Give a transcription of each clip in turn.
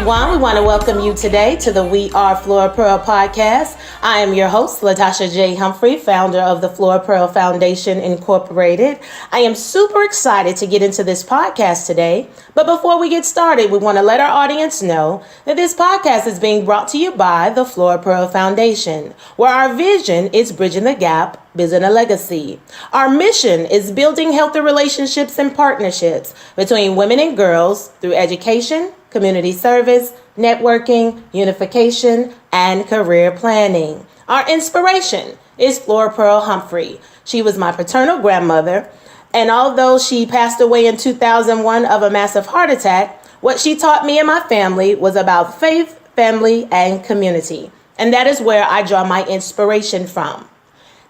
everyone. We want to welcome you today to the We Are Flora Pearl Podcast. I am your host, Latasha J. Humphrey, founder of the Flora Pearl Foundation, Incorporated. I am super excited to get into this podcast today. But before we get started, we want to let our audience know that this podcast is being brought to you by the Flora Pearl Foundation, where our vision is bridging the gap, building a legacy. Our mission is building healthy relationships and partnerships between women and girls through education, community service, networking, unification, and career planning. Our inspiration is Flora Pearl Humphrey. She was my paternal grandmother, and although she passed away in 2001 of a massive heart attack, what she taught me and my family was about faith, family, and community. And that is where I draw my inspiration from.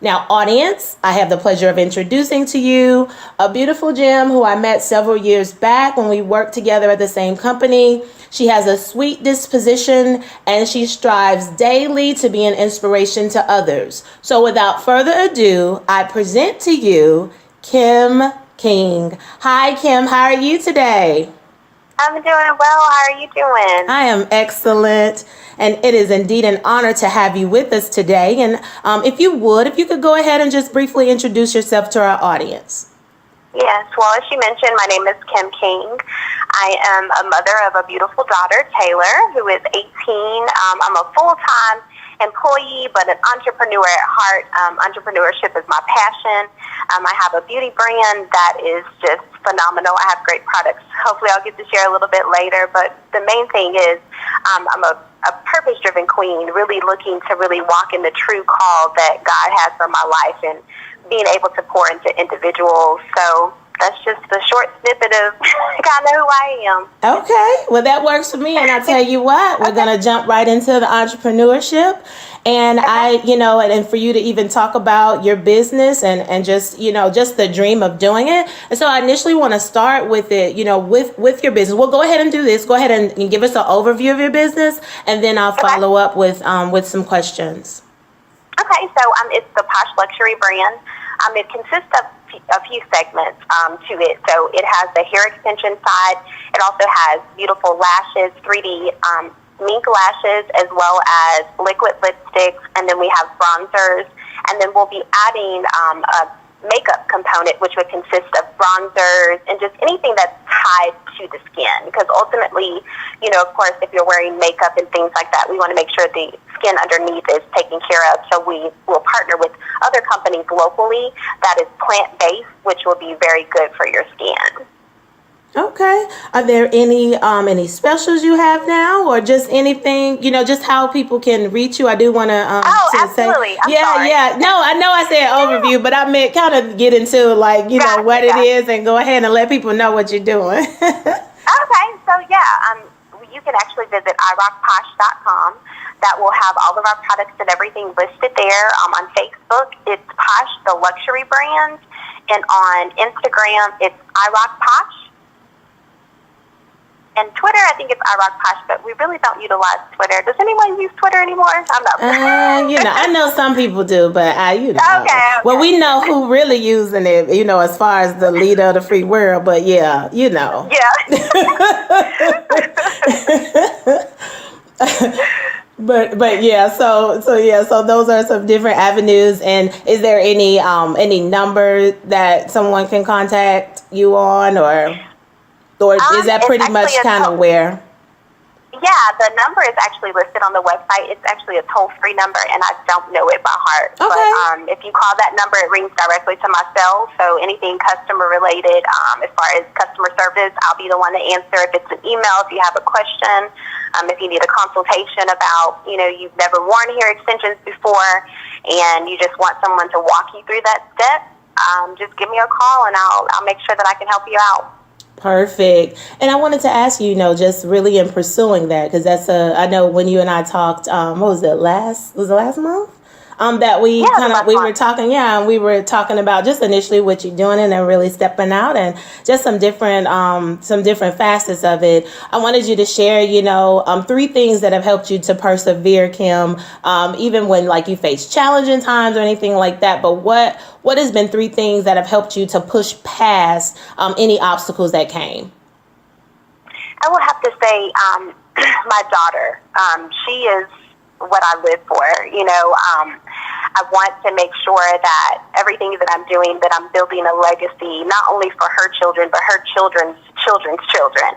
Now, audience, I have the pleasure of introducing to you a beautiful gem who I met several years back when we worked together at the same company. She has a sweet disposition and she strives daily to be an inspiration to others. So without further ado, I present to you Kim King. Hi, Kim. How are you today? I'm doing well. How are you doing? I am excellent. And it is indeed an honor to have you with us today. And if you could go ahead and just briefly introduce yourself to our audience. Yes. Well, as you mentioned, my name is Kim King. I am a mother of a beautiful daughter, Taylor, who is 18. I'm a full-time employee, but an entrepreneur at heart. Entrepreneurship is my passion. I have a beauty brand that is just phenomenal. I have great products. Hopefully I'll get to share a little bit later, but the main thing is I'm a purpose-driven queen, really looking to really walk in the true call that God has for my life and being able to pour into individuals. So that's just the short snippet of kind of who I am. Okay. Well, that works for me. And I'll tell you what, we're going to jump right into the entrepreneurship. And and for you to even talk about your business and just the dream of doing it. And so I initially want to start with it, with your business. Well, go ahead and do this. Go ahead and give us an overview of your business. And then I'll follow up with some questions. Okay. So it's the POSH LUXURY brand. It consists of a few segments to it. So it has the hair extension side. It also has beautiful lashes, 3D mink lashes, as well as liquid lipsticks, and then we have bronzers, and then we'll be adding a makeup component, which would consist of bronzers and just anything that's tied to the skin. Because ultimately, of course, if you're wearing makeup and things like that, we want to make sure the skin underneath is taken care of. So we will partner with other companies locally that is plant-based, which will be very good for your skin. Okay. Are there any specials you have now, or just anything, just how people can reach you? I do want to absolutely. Say, yeah. No, I know I said overview, but I meant kind of get into what it is and go ahead and let people know what you're doing. Okay. So you can actually visit irockposh.com. That will have all of our products and everything listed there. On Facebook, it's POSH, the luxury brand, and on Instagram, it's irockposh. And Twitter, I think it's irockposh, but we really don't utilize Twitter. Does anyone use Twitter anymore? I'm not. I know some people do, but Okay. Well, we know who really using it, as far as the leader of the free world. But yeah. Yeah. But yeah, so those are some different avenues. And is there any number that someone can contact you on, or is that pretty much kind of where? Yeah, the number is actually listed on the website. It's actually a toll-free number, and I don't know it by heart. Okay. But if you call that number, it rings directly to my cell. So anything customer-related, as far as customer service, I'll be the one to answer. If it's an email, if you have a question, if you need a consultation about, you've never worn hair extensions before, and you just want someone to walk you through that step, just give me a call, and I'll make sure that I can help you out. Perfect. And I wanted to ask you, just really in pursuing that, because I know when you and I talked, what was it, last month? That we we were talking about just initially what you're doing and then really stepping out and just some different facets of it. I wanted you to share, 3 things that have helped you to persevere, Kim, even when you face challenging times or anything like that. But what has been 3 things that have helped you to push past any obstacles that came? I would have to say my daughter. She is what I live for. I want to make sure that everything that I'm doing, that I'm building a legacy, not only for her children, but her children's children's children.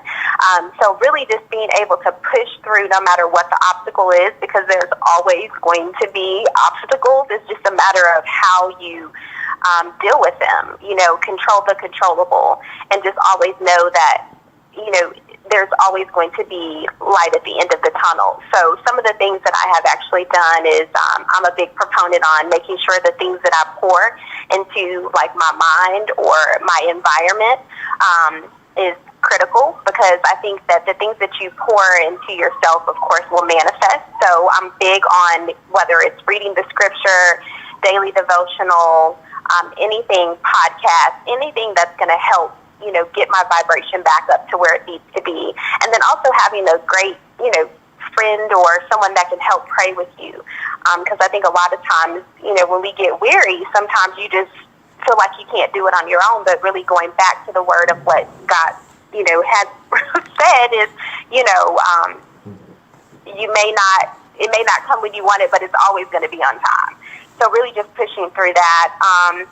So really just being able to push through no matter what the obstacle is, because there's always going to be obstacles. It's just a matter of how you deal with them, control the controllable, and just always know that, there's always going to be light at the end of the tunnel. So some of the things that I have actually done is I'm a big proponent on making sure the things that I pour into like my mind or my environment is critical, because I think that the things that you pour into yourself, of course, will manifest. So I'm big on whether it's reading the scripture, daily devotional, anything, podcast, anything that's going to help get my vibration back up to where it needs to be. And then also having a great, friend or someone that can help pray with you. Because I think a lot of times, when we get weary, sometimes you just feel like you can't do it on your own, but really going back to the word of what God, had said is, it may not come when you want it, but it's always going to be on time. So really just pushing through that.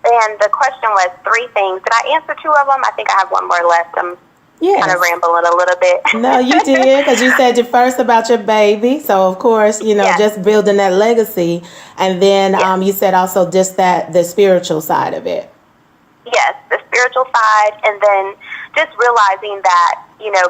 And the question was 3 things. Did I answer 2 of them? I think I have one more left. I'm kind of rambling a little bit. No, you did, because you said you first about your baby. So, of course, just building that legacy. And then you said also just the spiritual side of it. Yes, the spiritual side. And then just realizing that,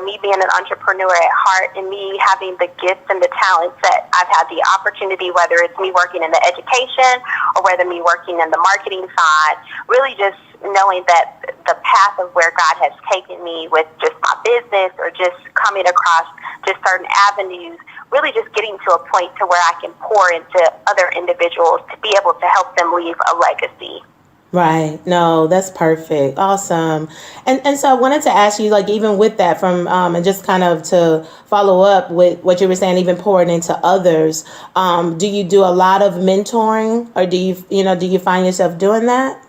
me being an entrepreneur at heart and me having the gifts and the talents that I've had the opportunity, whether it's me working in the education or whether me working in the marketing side, really just knowing that the path of where God has taken me with just my business or just coming across just certain avenues, really just getting to a point to where I can pour into other individuals to be able to help them leave a legacy. Right. No, that's perfect. Awesome. And so I wanted to ask you, like, even with that from, and just kind of to follow up with what you were saying, even pouring into others, do you do a lot of mentoring, or do you find yourself doing that?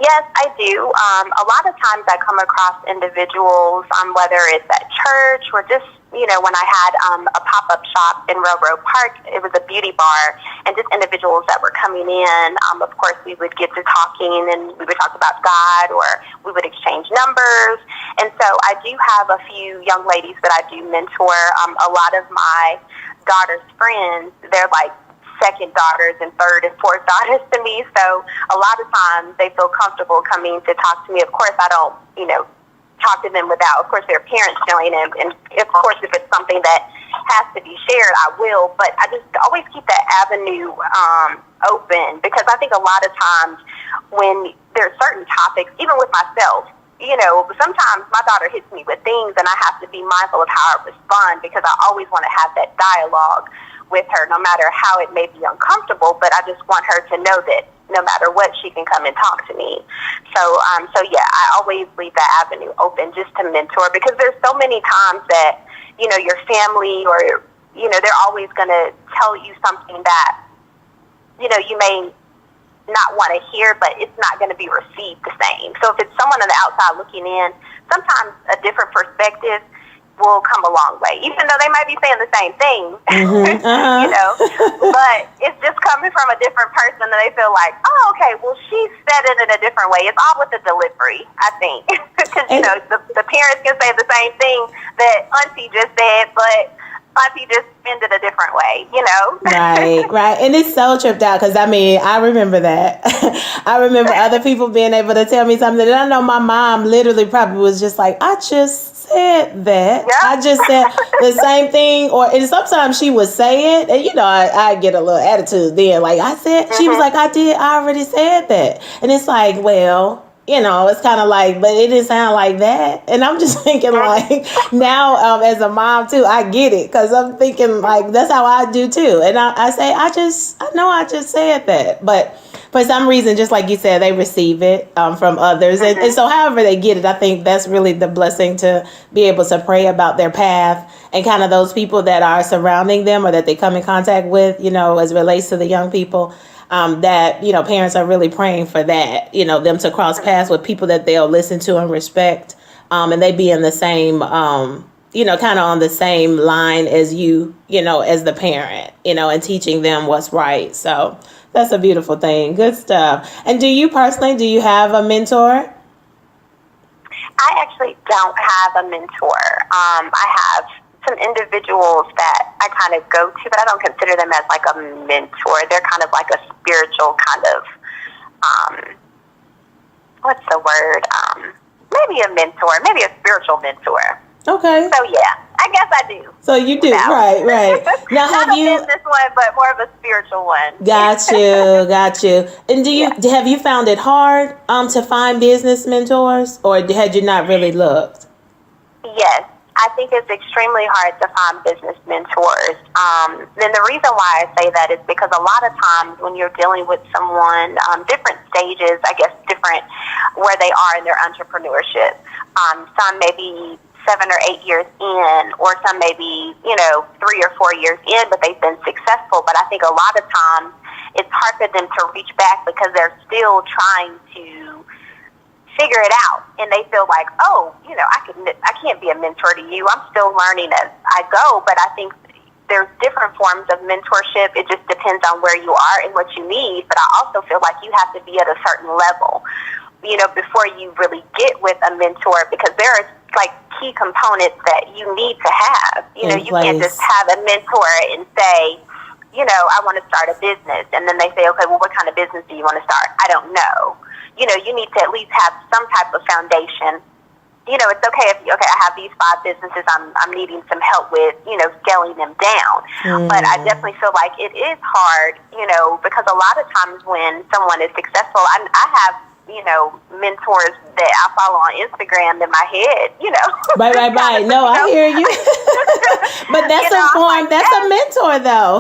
Yes, I do. A lot of times I come across individuals, whether it's at church or just, when I had a pop-up shop in Railroad Park, it was a beauty bar, and just individuals that were coming in. Of course, we would get to talking, and we would talk about God, or we would exchange numbers. And so I do have a few young ladies that I do mentor. A lot of my daughter's friends, they're like second daughters and third and fourth daughters to me. So a lot of times they feel comfortable coming to talk to me. Of course, I don't, talk to them without, of course, their parents knowing them. And of course, if it's something that has to be shared, I will. But I just always keep that avenue open, because I think a lot of times when there's certain topics, even with myself, sometimes my daughter hits me with things and I have to be mindful of how I respond, because I always want to have that dialogue with her, no matter how it may be uncomfortable, but I just want her to know that no matter what, she can come and talk to me. So yeah, I always leave that avenue open just to mentor, because there's so many times that, your family or, they're always going to tell you something that, you may not want to hear, but it's not going to be received the same. So if it's someone on the outside looking in, sometimes a different perspective will come a long way, even though they might be saying the same thing, but it's just coming from a different person, and they feel like, oh, okay, well, she said it in a different way. It's all with the delivery, I think, because, the parents can say the same thing that Auntie just said, but Auntie just spend it a different way, Right. And it's so tripped out, because, I remember that. I remember other people being able to tell me something that I know my mom literally probably was just like, I just said that. Yep. I just said the same thing. And sometimes she would say it, and, I get a little attitude then. Like, I said, she was like, I already said that. And it's like, well, it's kind of like, but it didn't sound like that. And I'm just thinking, like, now as a mom too, I get it, because I'm thinking, like, that's how I do too. And I say, I know I just said that, but for some reason, just like you said, they receive it from others. And so however they get it, I think that's really the blessing, to be able to pray about their path and kind of those people that are surrounding them or that they come in contact with, as it relates to the young people. That, parents are really praying for that, them to cross paths with people that they'll listen to and respect, and they be in the same, kind of on the same line as you, as the parent, and teaching them what's right. So that's a beautiful thing. Good stuff. And do you have a mentor? I actually don't have a mentor. I have some individuals that I kind of go to, but I don't consider them as like a mentor. They're kind of like a spiritual kind of, what's the word? Maybe a mentor, maybe a spiritual mentor. Okay. So yeah, I guess I do. So you do, right. Now Not a business one, but more of a spiritual one. Got you. And have you found it hard to find business mentors, or had you not really looked? Yes, I think it's extremely hard to find business mentors. Then the reason why I say that is because a lot of times when you're dealing with someone, different stages, I guess, different where they are in their entrepreneurship. Some may be 7 or 8 years in, or some may be, 3 or 4 years in, but they've been successful. But I think a lot of times it's hard for them to reach back because they're still trying to figure it out, and they feel like, I can't be a mentor to you. I'm still learning as I go. But I think there's different forms of mentorship. It just depends on where you are and what you need. But I also feel like you have to be at a certain level, before you really get with a mentor, because there are like key components that you need to have. You can't just have a mentor and say, I want to start a business, and then they say, okay, well, what kind of business do you want to start? I don't know. You need to at least have some type of foundation. It's okay if I have these 5 businesses I'm needing some help with, scaling them down. But I definitely feel like it is hard, because a lot of times when someone is successful, I have mentors that I follow on Instagram in my head, Right. No, I hear you. But that's that's a mentor though.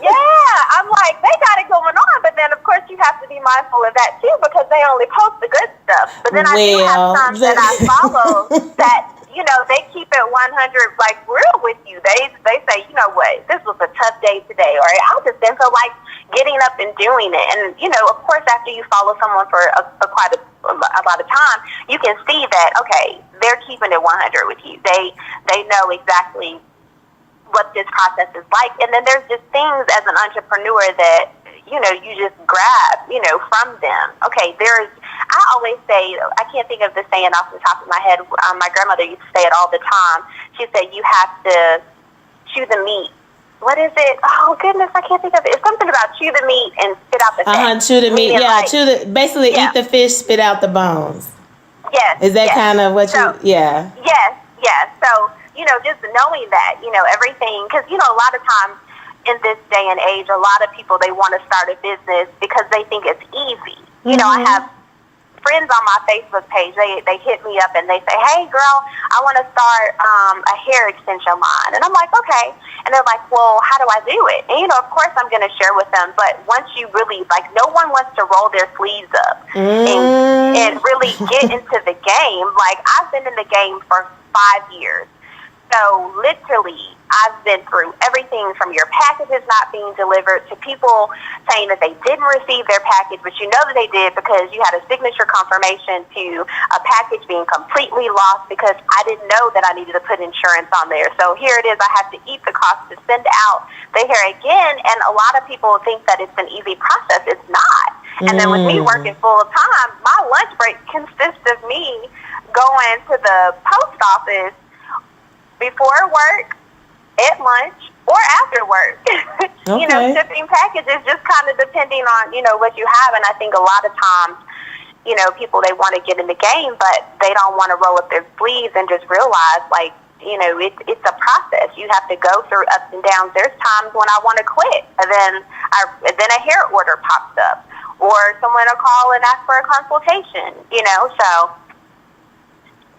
Yeah, I'm like, they got it going on, but then of course you have to be mindful of that too, because they only post the good stuff. But then I do have some that I follow that, they keep it 100 like real with you. They say, what, this was a tough day today, or I just didn't feel like getting up and doing it. And, of course, after you follow someone for quite a lot of time, you can see that, okay, they're keeping it 100 with you. They know exactly what this process is like. And then there's just things as an entrepreneur that, you just grab, from them. Okay, I always say, I can't think of the saying off the top of my head. My grandmother used to say it all the time. She said, you have to chew the meat. What is it? Oh, goodness, I can't think of it. It's something about chew the meat and spit out the fat. Chew the meat. Yeah, basically eat the fish, spit out the bones. Yes. Is that kind of what yeah. Yes. So, just knowing that, everything, because, a lot of times in this day and age, a lot of people, they want to start a business because they think it's easy. I have friends on my Facebook page, they hit me up and they say, hey, girl, I want to start a hair extension line. And I'm like, okay. And they're like, well, how do I do it? And, of course I'm going to share with them. But once you really, no one wants to roll their sleeves up and really get into the game. I've been in the game for 5 years. So literally, I've been through everything from your packages not being delivered to people saying that they didn't receive their package, but you know that they did because you had a signature confirmation to a package being completely lost because I didn't know that I needed to put insurance on there. So here it is. I have to eat the cost to send out the hair again. And a lot of people think that it's an easy process. It's not. And then with me working full time, my lunch break consists of me going to the post office before work, at lunch, or after work. Okay. Shipping packages, just kind of depending on, what you have. And I think a lot of times, people, they want to get in the game, but they don't want to roll up their sleeves and just realize, it's a process. You have to go through ups and downs. There's times when I want to quit, and then a hair order pops up, or someone will call and ask for a consultation, so...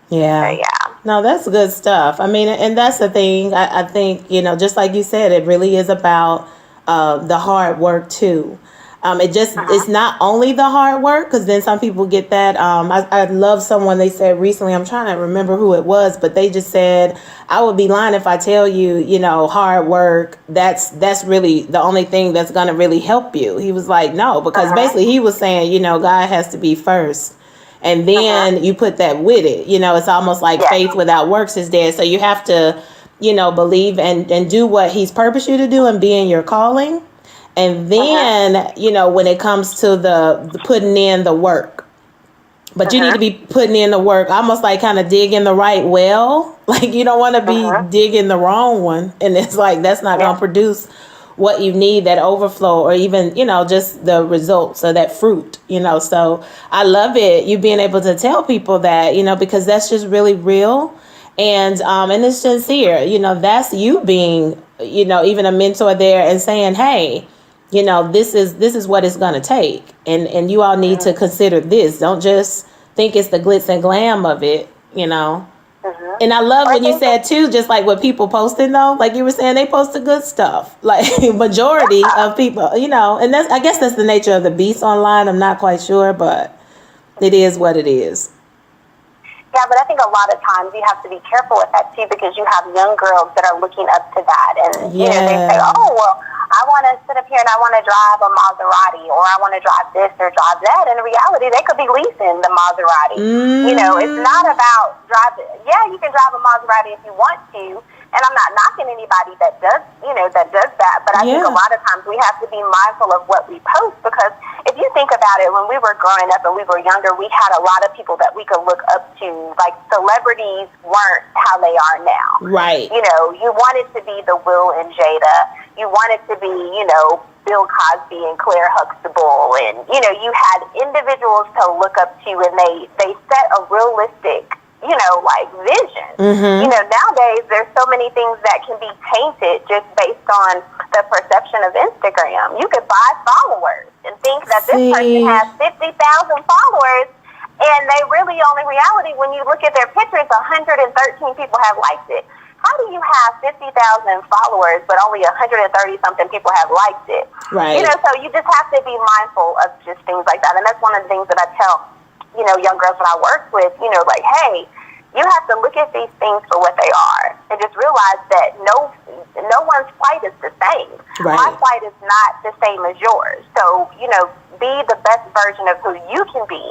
Yeah. No, that's good stuff. I mean, and that's the thing. I think, just like you said, it really is about the hard work too. It's not only the hard work, because then some people get that. I love someone, they said recently, I'm trying to remember who it was, but they just said, I would be lying if I tell you, hard work, that's really the only thing that's going to really help you. He was like, no, because basically he was saying, God has to be first. And then you put that with it. You know, it's almost like faith without works is dead. So you have to, you know, believe and do what he's purposed you to do and be in your calling. And then, you know, when it comes to the putting in the work, but you need to be putting in the work, almost like kind of digging the right well. Like you don't want to be digging the wrong one. And it's like, that's not going to produce what you need, that overflow, or even, you know, just the results of that fruit, you know. So I love it. You being able to tell people that, you know, because that's just really real. And it's sincere, you know, that's you being, you know, even a mentor there and saying, hey, you know, this is what it's going to take. And you all need to consider this. Don't just think it's the glitz and glam of it, you know. And I love when you said, too, just like what people posting, though, like you were saying, they post the good stuff. Like majority of people, you know, and I guess that's the nature of the beast online. I'm not quite sure, but it is what it is. Yeah, but I think a lot of times you have to be careful with that, too, because you have young girls that are looking up to that. And, you know, they say, oh, well, I want to sit up here and I want to drive a Maserati, or I want to drive this or drive that. And in reality, they could be leasing the Maserati. You know, it's not about driving. Yeah, you can drive a Maserati if you want to. And I'm not knocking anybody that does, you know, that. But I think a lot of times we have to be mindful of what we post, because if you think about it, when we were growing up and we were younger, we had a lot of people that we could look up to. Like celebrities weren't how they are now. Right. You know, you wanted to be the Will and Jada. You wanted to be, you know, Bill Cosby and Claire Huxtable. And, you know, you had individuals to look up to, and they set a realistic, you know, like vision. You know, nowadays there's so many things that can be tainted just based on the perception of Instagram. You could buy followers and think that this person has 50,000 followers, and they really, in reality, when you look at their pictures, 113 people have liked it. How do you have 50,000 followers, but only 130-something people have liked it? Right. You know, so you just have to be mindful of just things like that. And that's one of the things that I tell, you know, young girls that I work with, you know, like, hey, you have to look at these things for what they are and just realize that no one's flight is the same. Right. My flight is not the same as yours. So, you know, be the best version of who you can be.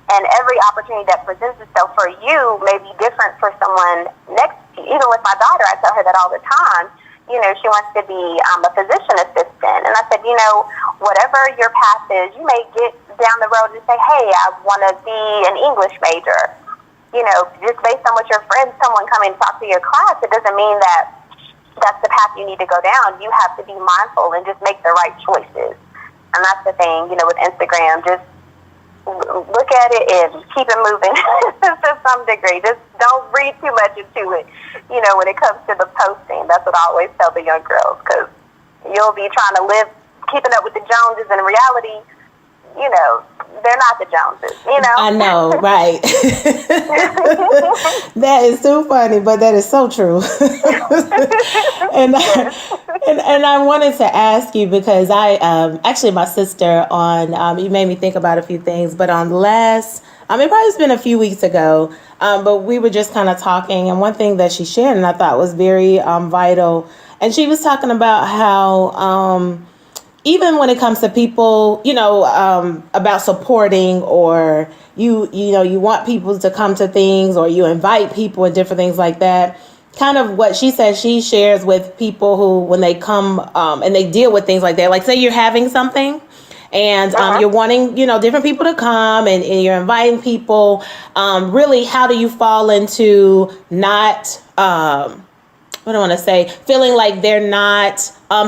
And every opportunity that presents itself for you may be different for someone next to you. Even with my daughter, I tell her that all the time. You know, she wants to be a physician assistant. And I said, you know, whatever your path is, you may get down the road and say, hey, I want to be an English major. You know, just based on what your friends, someone coming to talk to your class, it doesn't mean that that's the path you need to go down. You have to be mindful and just make the right choices. And that's the thing, you know, with Instagram, just look at it and keep it moving to some degree. Just don't read too much into it, you know, when it comes to the posting. That's what I always tell the young girls, because you'll be trying to live, keeping up with the Joneses, and in reality, you know, they're not the Joneses, you know? I know, right. That is so funny, but that is so true. and I wanted to ask you, because I actually my sister on you made me think about a few things, but on it probably has been a few weeks ago, but we were just kind of talking, and one thing that she shared and I thought was very vital, and she was talking about how even when it comes to people, you know, about supporting, or you know, you want people to come to things, or you invite people and different things like that. Kind of what she says she shares with people who, when they come and they deal with things like that, like say you're having something and you're wanting, you know, different people to come and you're inviting people. Really, how do you fall into not what do I want to say, feeling like they're not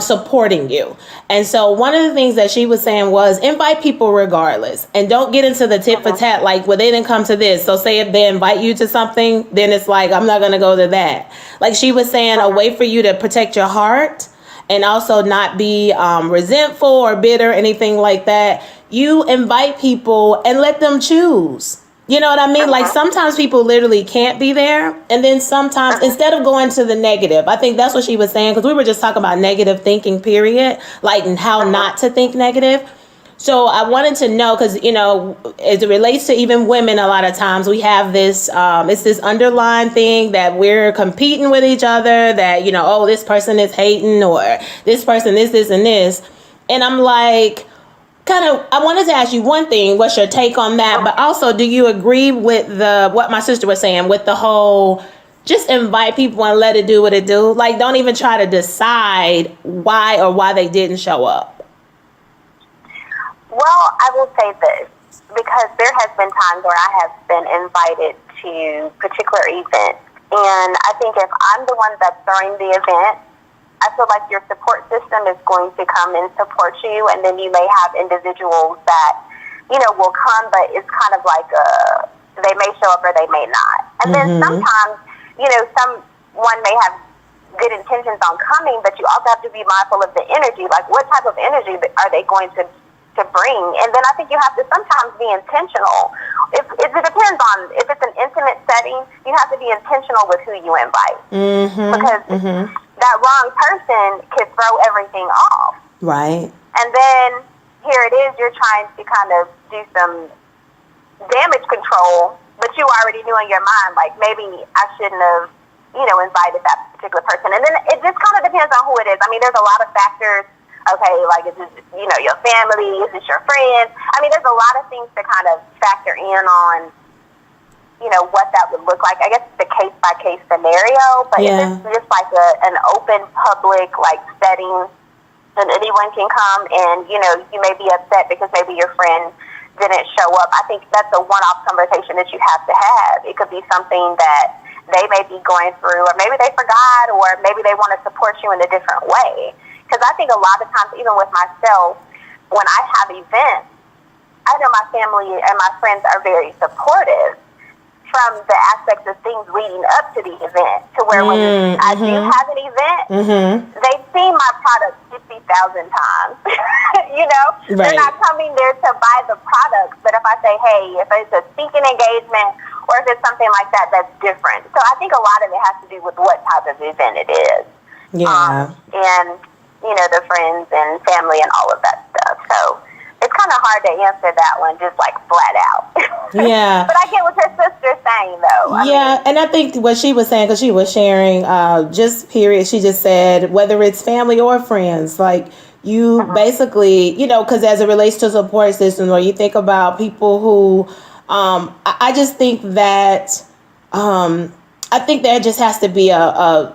supporting you? And so one of the things that she was saying was invite people regardless, and don't get into the tit for tat, like, well, they didn't come to this. So say if they invite you to something, then it's like, I'm not going to go to that. Like she was saying, a way for you to protect your heart and also not be resentful or bitter, anything like that. You invite people and let them choose. You know what I mean? Like sometimes people literally can't be there. And then sometimes instead of going to the negative, I think that's what she was saying, because we were just talking about negative thinking, period, like and how not to think negative. So I wanted to know, because, you know, as it relates to even women, a lot of times we have this, it's this underlying thing that we're competing with each other, that, you know, oh, this person is hating, or this person is this and this. And I'm like, I wanted to ask you one thing. What's your take on that? But also, do you agree with what my sister was saying with the whole just invite people and let it do what it do? Like, don't even try to decide why they didn't show up. Well, I will say this, because there has been times where I have been invited to particular events, and I think if I'm the one that's throwing the event, I feel like your support system is going to come and support you, and then you may have individuals that, will come, but it's kind of like they may show up or they may not. And then sometimes, someone may have good intentions on coming, but you also have to be mindful of the energy. Like, what type of energy are they going to bring? And then I think you have to sometimes be intentional. If it depends on, if it's an intimate setting, you have to be intentional with who you invite. Because that wrong person could throw everything off. Right. And then here it is, you're trying to kind of do some damage control, but you already knew in your mind, like, maybe I shouldn't have, invited that particular person. And then it just kind of depends on who it is. I mean, there's a lot of factors. Okay, like, is this, your family? Is this your friends? I mean, there's a lot of things to kind of factor in on, what that would look like. I guess it's a case-by-case scenario, but if it's just like an open public, like, setting, and anyone can come and, you may be upset because maybe your friend didn't show up. I think that's a one-off conversation that you have to have. It could be something that they may be going through, or maybe they forgot, or maybe they want to support you in a different way. Because I think a lot of times, even with myself, when I have events, I know my family and my friends are very supportive from the aspects of things leading up to the event, to where when I do have an event, they've seen my product 50,000 times. They're not coming there to buy the products, but if I say, hey, if it's a speaking engagement, or if it's something like that, that's different. So I think a lot of it has to do with what type of event it is. Yeah. And the friends and family and all of that stuff. So it's kind of hard to answer that one just like flat out. Yeah. But I get what your sister's saying, though. I mean, and I think what she was saying, because she was sharing, she just said, whether it's family or friends, like, you basically, because as it relates to support systems, or you think about people who, I just think that, there just has to be a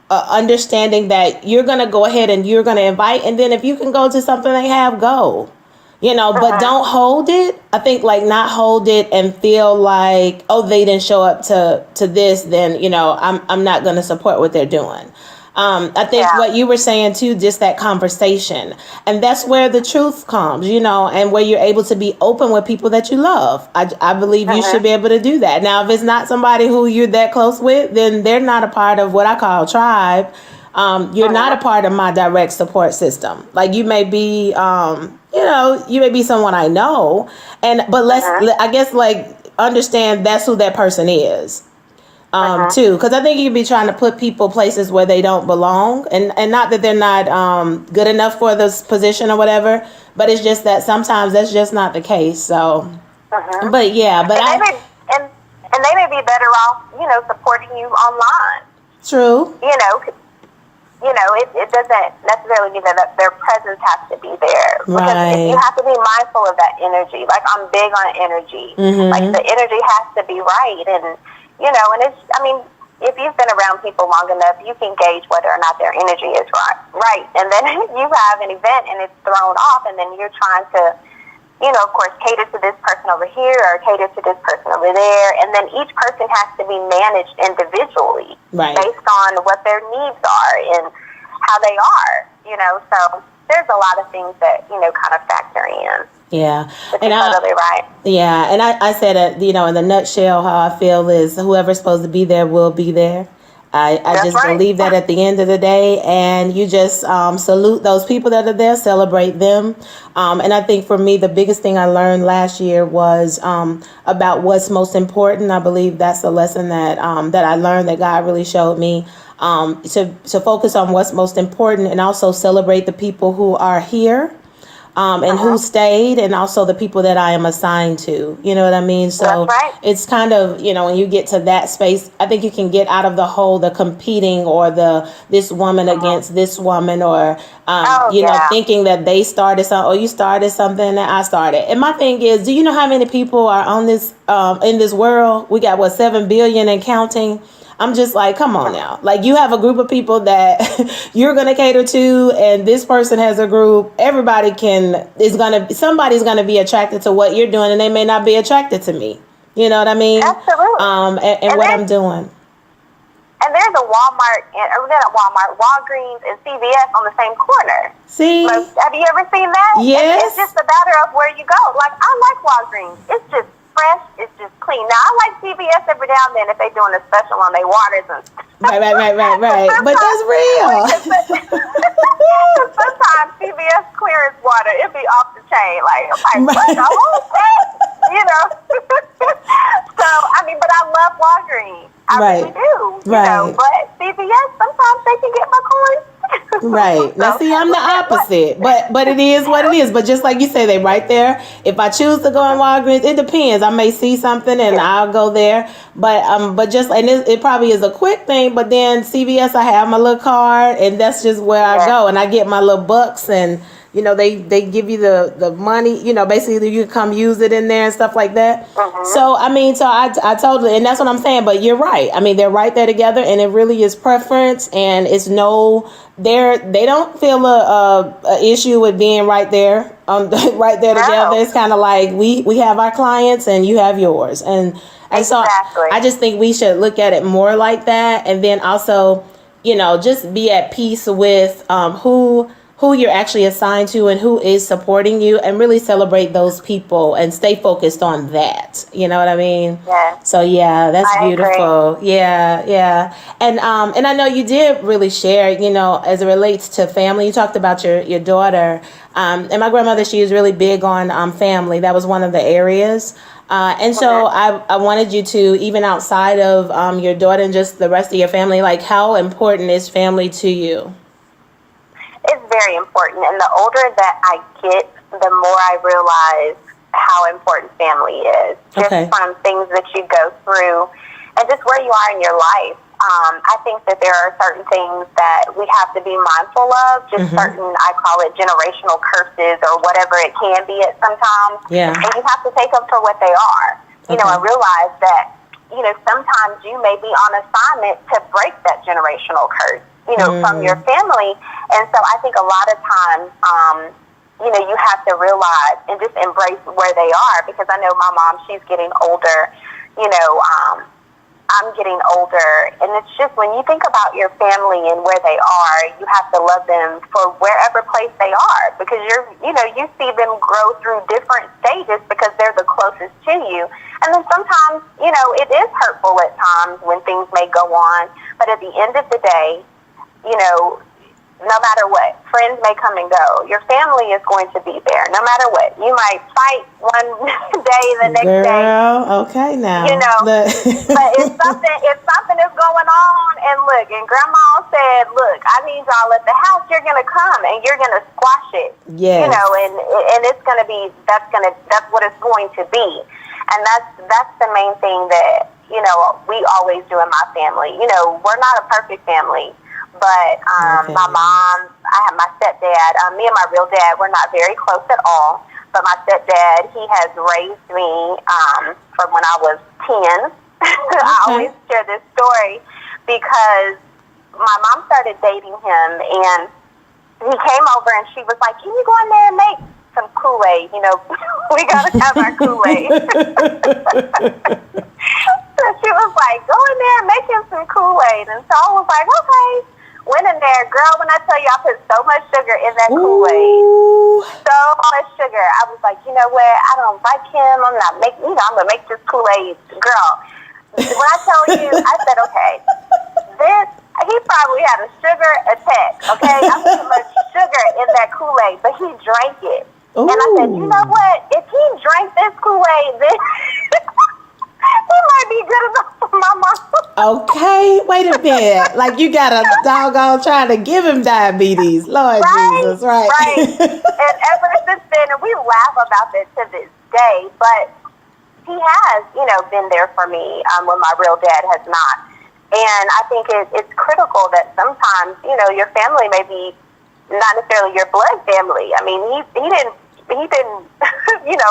understanding that you're going to go ahead and you're going to invite, and then if you can go to something they have, go, but don't hold it. I think, like, not hold it and feel like, oh, they didn't show up to this, then, I'm not going to support what they're doing. I think what you were saying too, just that conversation, and that's where the truth comes, and where you're able to be open with people that you love. I believe you should be able to do that. Now, if it's not somebody who you're that close with, then they're not a part of what I call tribe. You're not a part of my direct support system. Like, you may be, you may be someone I know, but I guess, like, understand that's who that person is. Too, because I think you can be trying to put people places where they don't belong, and not that they're not good enough for this position or whatever, but it's just that sometimes that's just not the case. So, but yeah, but and they may be better off, supporting you online. True. It doesn't necessarily mean that their presence has to be there. Because you have to be mindful of that energy. Like, I'm big on energy. Like, the energy has to be right, and and it's, I mean, if you've been around people long enough, you can gauge whether or not their energy is right. And then you have an event and it's thrown off, and then you're trying to, of course, cater to this person over here or cater to this person over there. And then each person has to be managed individually based on what their needs are and how they are, So there's a lot of things that, kind of factor in. Yeah. And totally right. Yeah. And I said that, in the nutshell, how I feel is whoever's supposed to be there will be there. I just believe that at the end of the day, and you just salute those people that are there, celebrate them. And I think for me, the biggest thing I learned last year was about what's most important. I believe that's the lesson that I learned, that God really showed me, to focus on what's most important, and also celebrate the people who are here. and who stayed, and also the people that I am assigned to. You know what I mean? So That's right. it's kind of, when you get to that space, I think you can get out of the competing, or this woman against this woman, or thinking that they started something, or you started something that I started. And my thing is, do you know how many people are on this in this world? We got 7 billion and counting. I'm just like, come on now. Like, you have a group of people that you're going to cater to, and this person has a group. Somebody's going to be attracted to what you're doing, and they may not be attracted to me. You know what I mean? Absolutely. And what I'm doing. And there's a Walgreens and CVS on the same corner. See? Like, have you ever seen that? Yes. It's just a matter of where you go. Like, I like Walgreens. It's just fresh. It's just clean. Now, I like CVS every now and then if they're doing a special on their waters and stuff. Right. But that's real. Sometimes CVS clearance water, it be off the chain. Like, I'm like, what the whole thing? So, but I love Walgreens. I really do. But CVS, sometimes they can get my coins. Right. Now, see, I'm the opposite, but it is what it is. But just like you say, they right there. If I choose to go in Walgreens, it depends. I may see something and I'll go there. But it probably is a quick thing. But then CVS, I have my little card, and that's just where I go, and I get my little bucks, and they give you the money. Basically you come use it in there and stuff like that. So I totally, and that's what I'm saying. But you're right. They're right there together, and it really is preference, and it's they don't feel a issue with being right there, right there together. It's kind of like we have our clients and you have yours, and so I just think we should look at it more like that, and then also, just be at peace with who you're actually assigned to and who is supporting you, and really celebrate those people and stay focused on that. You know what I mean? Yeah. So that's beautiful. Agree. Yeah. And I know you did really share, as it relates to family. You talked about your daughter. And my grandmother, she was really big on family. That was one of the areas. And so I wanted you to, even outside of your daughter and just the rest of your family, like, how important is family to you? It's very important, and the older that I get, the more I realize how important family is. Just from things that you go through, and just where you are in your life. I think that there are certain things that we have to be mindful of, just certain, I call it generational curses, or whatever it can be at sometimes. Yeah. And you have to take them for what they are, and realize that, sometimes you may be on assignment to break that generational curse, from your family. And so I think a lot of times, you have to realize and just embrace where they are, because I know my mom, she's getting older, I'm getting older, and it's just, when you think about your family and where they are, you have to love them for wherever place they are, because you see them grow through different stages because they're the closest to you. And then sometimes, it is hurtful at times when things may go on, but at the end of the day, no matter what, friends may come and go. Your family is going to be there, no matter what. You might fight one day, the next day. Girl, okay now. But if something is going on, and look, and Grandma said, look, I need y'all at the house. You're gonna come and you're gonna squash it. Yes. And it's gonna be that's what it's going to be, and that's the main thing that we always do in my family. We're not a perfect family. But my mom, I have my stepdad. Me and my real dad, we're not very close at all. But my stepdad, he has raised me from when I was 10. I always share this story because my mom started dating him, and he came over, and she was like, can you go in there and make some Kool-Aid? We got to have our Kool-Aid. So she was like, go in there and make him some Kool-Aid. And so I was like, okay. Went in there, girl, when I tell you, I put so much sugar in that Kool-Aid. So much sugar. I was like, you know what? I don't like him. I'm not making, I'm going to make this Kool-Aid. Girl, when I tell you, I said, okay, he probably had a sugar attack, okay? I put so much sugar in that Kool-Aid, but he drank it. Ooh. And I said, you know what? If he drank this Kool-Aid, then he might be good enough for my mom. Okay, wait a minute. Like you got a doggone trying to give him diabetes. Lord Jesus, right? Right. And ever since then, and we laugh about this to this day, but he has, been there for me when my real dad has not. And I think it's critical that sometimes, your family may be not necessarily your blood family. I mean, he didn't,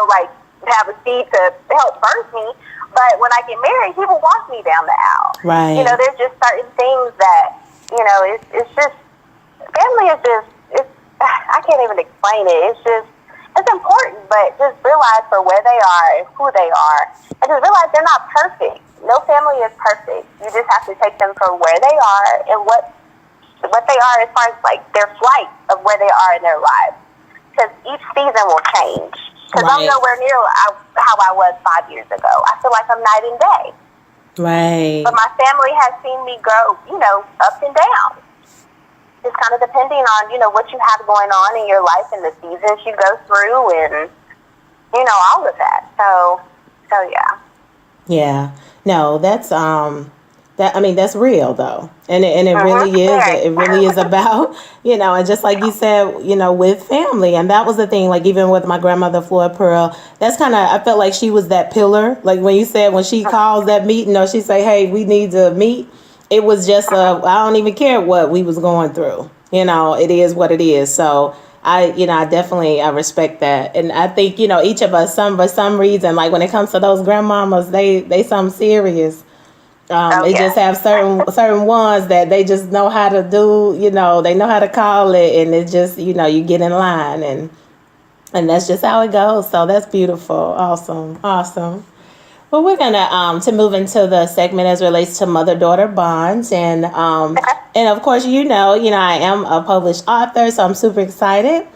like have a seed to help birth me. But when I get married, he will walk me down the aisle. Right. There's just certain things that, it's just, family is just, I can't even explain it. It's important, but just realize for where they are and who they are. And just realize they're not perfect. No family is perfect. You just have to take them for where they are and what they are as far as like their flight of where they are in their lives. Because each season will change. Because I'm nowhere near how I was 5 years ago. I feel like I'm night and day. Right. But my family has seen me grow, up and down. Just kind of depending on, what you have going on in your life and the seasons you go through and, all of that. So yeah. Yeah. No, that's that's real though. And it really is. It really is about, and just like you said, with family. And that was the thing, like even with my grandmother, Flora Pearl, that's kind of, I felt like she was that pillar. Like when you said, when she calls that meeting or she say, hey, we need to meet, it was just, I don't even care what we was going through. It is what it is. So I definitely respect that. And I think, each of us, for some reason, like when it comes to those grandmamas, they something serious. They just have certain ones that they just know how to do, they know how to call it, and it just, you get in line and that's just how it goes. So that's beautiful. Awesome. Well, we're gonna to move into the segment as relates to mother-daughter bonds, and of course, I am a published author, so I'm super excited.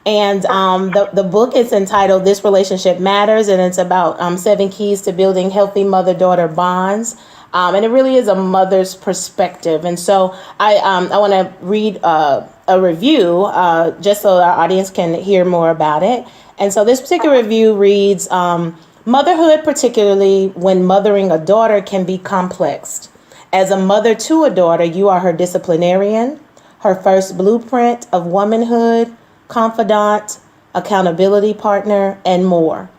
And the book is entitled "This Relationship Matters," and it's about 7 keys to building healthy mother-daughter bonds. And it really is a mother's perspective. And so I want to read a review just so our audience can hear more about it. And so this particular review reads, motherhood, particularly when mothering a daughter, can be complex. As a mother to a daughter, you are her disciplinarian, her first blueprint of womanhood, confidant, accountability partner, and more.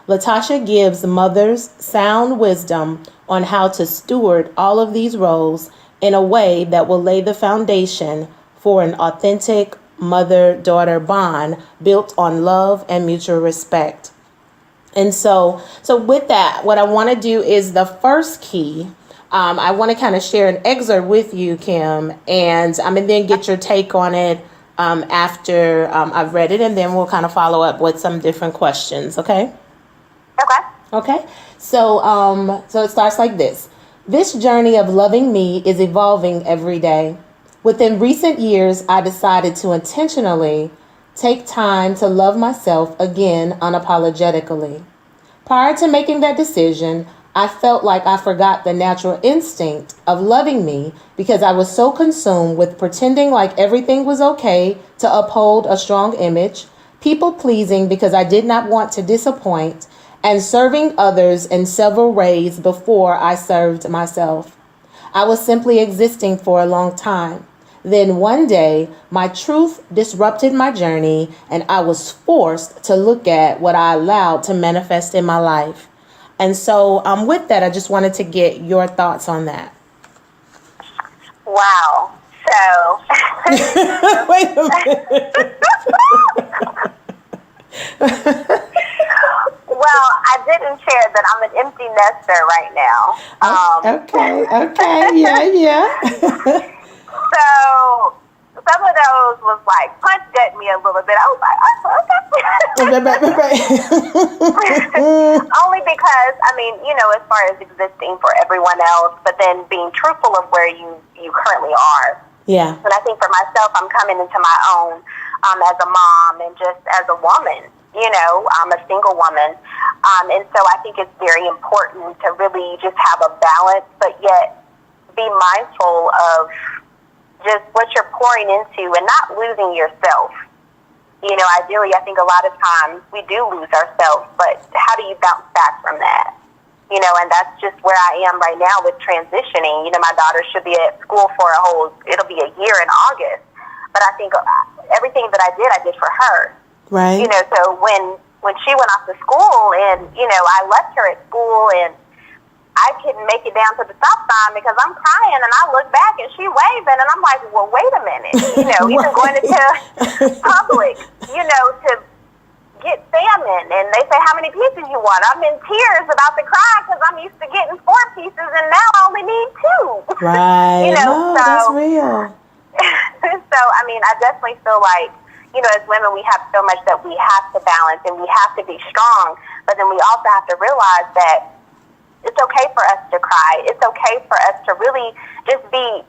Latasha gives mothers sound wisdom on how to steward all of these roles in a way that will lay the foundation for an authentic mother-daughter bond built on love and mutual respect. And so with that, what I want to do is the first key. I want to kind of share an excerpt with you, Kim, and then get your take on it after I've read it, and then we'll kind of follow up with some different questions. Okay. Okay. So it starts like this. This journey of loving me is evolving every day. Within recent years, I decided to intentionally take time to love myself again unapologetically. Prior to making that decision, I felt like I forgot the natural instinct of loving me because I was so consumed with pretending like everything was okay to uphold a strong image, people pleasing because I did not want to disappoint, and serving others in several ways before I served myself. I was simply existing for a long time. Then one day, my truth disrupted my journey, and I was forced to look at what I allowed to manifest in my life. And so with that, I just wanted to get your thoughts on that. Wow. So. Wait a minute. Well, I didn't share that I'm an empty nester right now. Okay. Yeah. So some of those was like punched at me a little bit. I was like, oh, okay. Only because, as far as existing for everyone else, but then being truthful of where you currently are. Yeah. And I think for myself, I'm coming into my own as a mom and just as a woman. I'm a single woman. And so I think it's very important to really just have a balance, but yet be mindful of just what you're pouring into and not losing yourself. Ideally, I think a lot of times we do lose ourselves, but how do you bounce back from that? You know, and that's just where I am right now with transitioning. You know, my daughter should be at school for it'll be a year in August. But I think everything that I did for her. Right. You know, so when she went off to school and, you know, I left her at school and I couldn't make it down to the stop sign because I'm crying and I look back and she waving and I'm like, well, wait a minute. You know, even going into Publix, you know, to get salmon and they say, how many pieces you want? I'm in tears about to cry because I'm used to getting 4 pieces and now I only need 2. Right. You know, no, that's real. So, I mean, I definitely feel like, you know, as women, we have so much that we have to balance and we have to be strong. But then we also have to realize that it's okay for us to cry. It's okay for us to really just be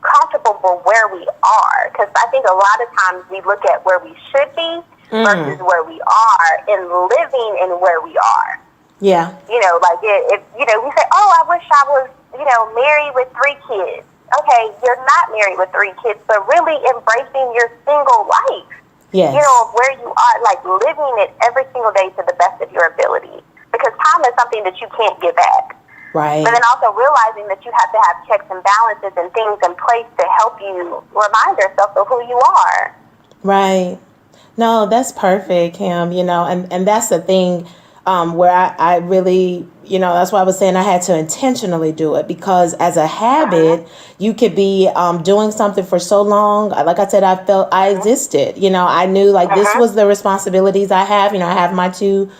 comfortable with where we are. Because I think a lot of times we look at where we should be versus where we are and living in where we are. Yeah. You know, like if you know, we say, oh, I wish I was, you know, married with 3 kids. Okay, you're not married with 3 kids, but really embracing your single life. Yes. You know, where you are, like living it every single day to the best of your ability. Because time is something that you can't get back. Right. But then also realizing that you have to have checks and balances and things in place to help you remind yourself of who you are. Right. No, that's perfect, Kim. You know, and that's the thing where I really, you know, that's why I was saying I had to intentionally do it, because as a habit, you could be doing something for so long. Like I said, I felt I existed. You know, I knew like this was the responsibilities I have. You know, I have my 2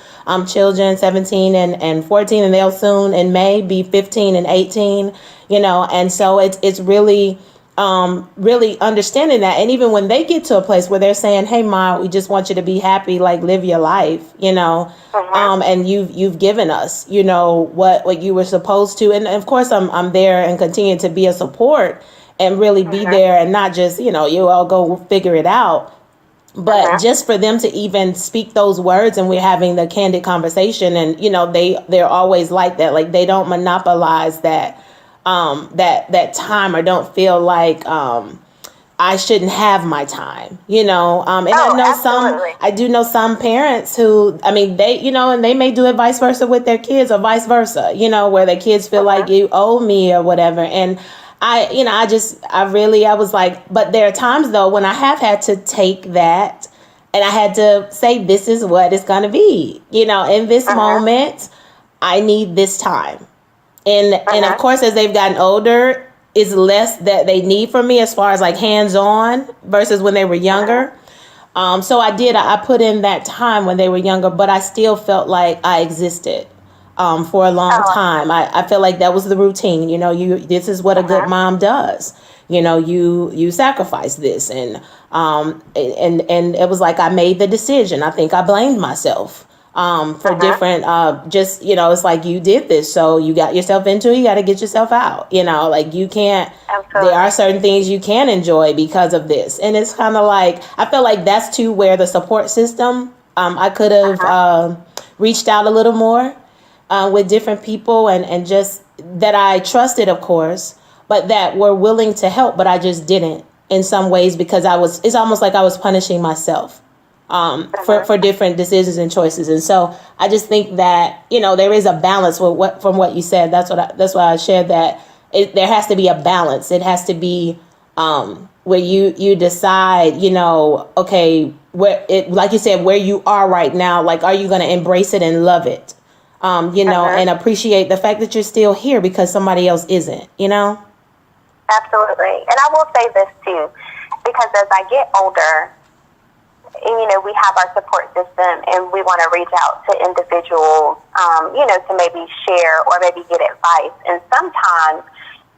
children, 17 and 14, and they'll soon in May be 15 and 18, you know, and so it's really, really understanding that. And even when they get to a place where they're saying, hey, Ma, we just want you to be happy, like live your life, you know, and you've given us, you know, what you were supposed to. And of course, I'm there and continue to be a support and really be there and not just, you know, you all go figure it out. But just for them to even speak those words, and we're having the candid conversation, and, you know, they're always like that. Like they don't monopolize that that time, or don't feel like I shouldn't have my time, you know. And I know absolutely. I do know some parents who, I mean, they, you know, and they may do it vice versa with their kids, or vice versa, you know, where their kids feel like you owe me or whatever. And I was like, but there are times though when I have had to take that and I had to say, this is what it's going to be, you know, in this moment, I need this time. And of course, as they've gotten older, is less that they need from me as far as like hands-on versus when they were younger. So I put in that time when they were younger, but I still felt like I existed for a long time. I feel like that was the routine. You know, this is what a good mom does. You know, you sacrifice this, and it was like I made the decision. I think I blamed myself for different, just, you know, it's like you did this, so you got yourself into it, you got to get yourself out, you know, like you can't, there are certain things you can enjoy because of this. And it's kind of like, I feel like that's too where the support system, I could have reached out a little more with different people, and just that I trusted, of course, but that were willing to help, but I just didn't in some ways, because it's almost like I was punishing myself for different decisions and choices. And so I just think that, you know, there is a balance from what you said. That's why I shared that there has to be a balance. It has to be where you decide, you know, okay, like you said, where you are right now, like, are you going to embrace it and love it, you know, and appreciate the fact that you're still here because somebody else isn't, you know? Absolutely. And I will say this too, because as I get older, and, you know, we have our support system and we want to reach out to individuals, you know, to maybe share or maybe get advice. And sometimes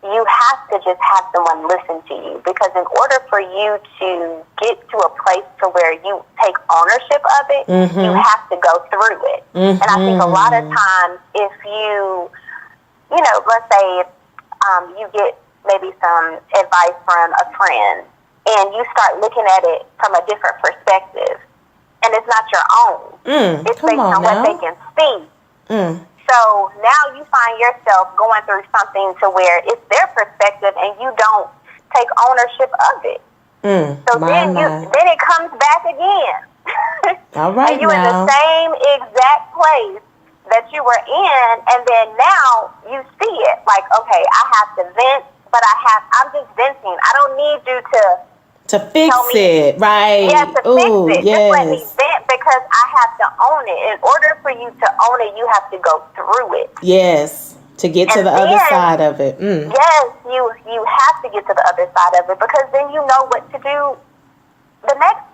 you have to just have someone listen to you, because in order for you to get to a place to where you take ownership of it, you have to go through it. And I think a lot of times if you know, let's say you get maybe some advice from a friend, and you start looking at it from a different perspective, and it's not your own. It's based on what they can see. So now you find yourself going through something to where it's their perspective, and you don't take ownership of it. So then it comes back again. All right, and you're in the same exact place that you were in, and then now you see it. Like, okay, I have to vent, but I'm just venting. I don't need you to fix it, right? Yeah, to Ooh, fix it. Yes. Just let me vent, because I have to own it. In order for you to own it, you have to go through it. Yes, to get to the other side of it. Yes, you have to get to the other side of it, because then you know what to do the next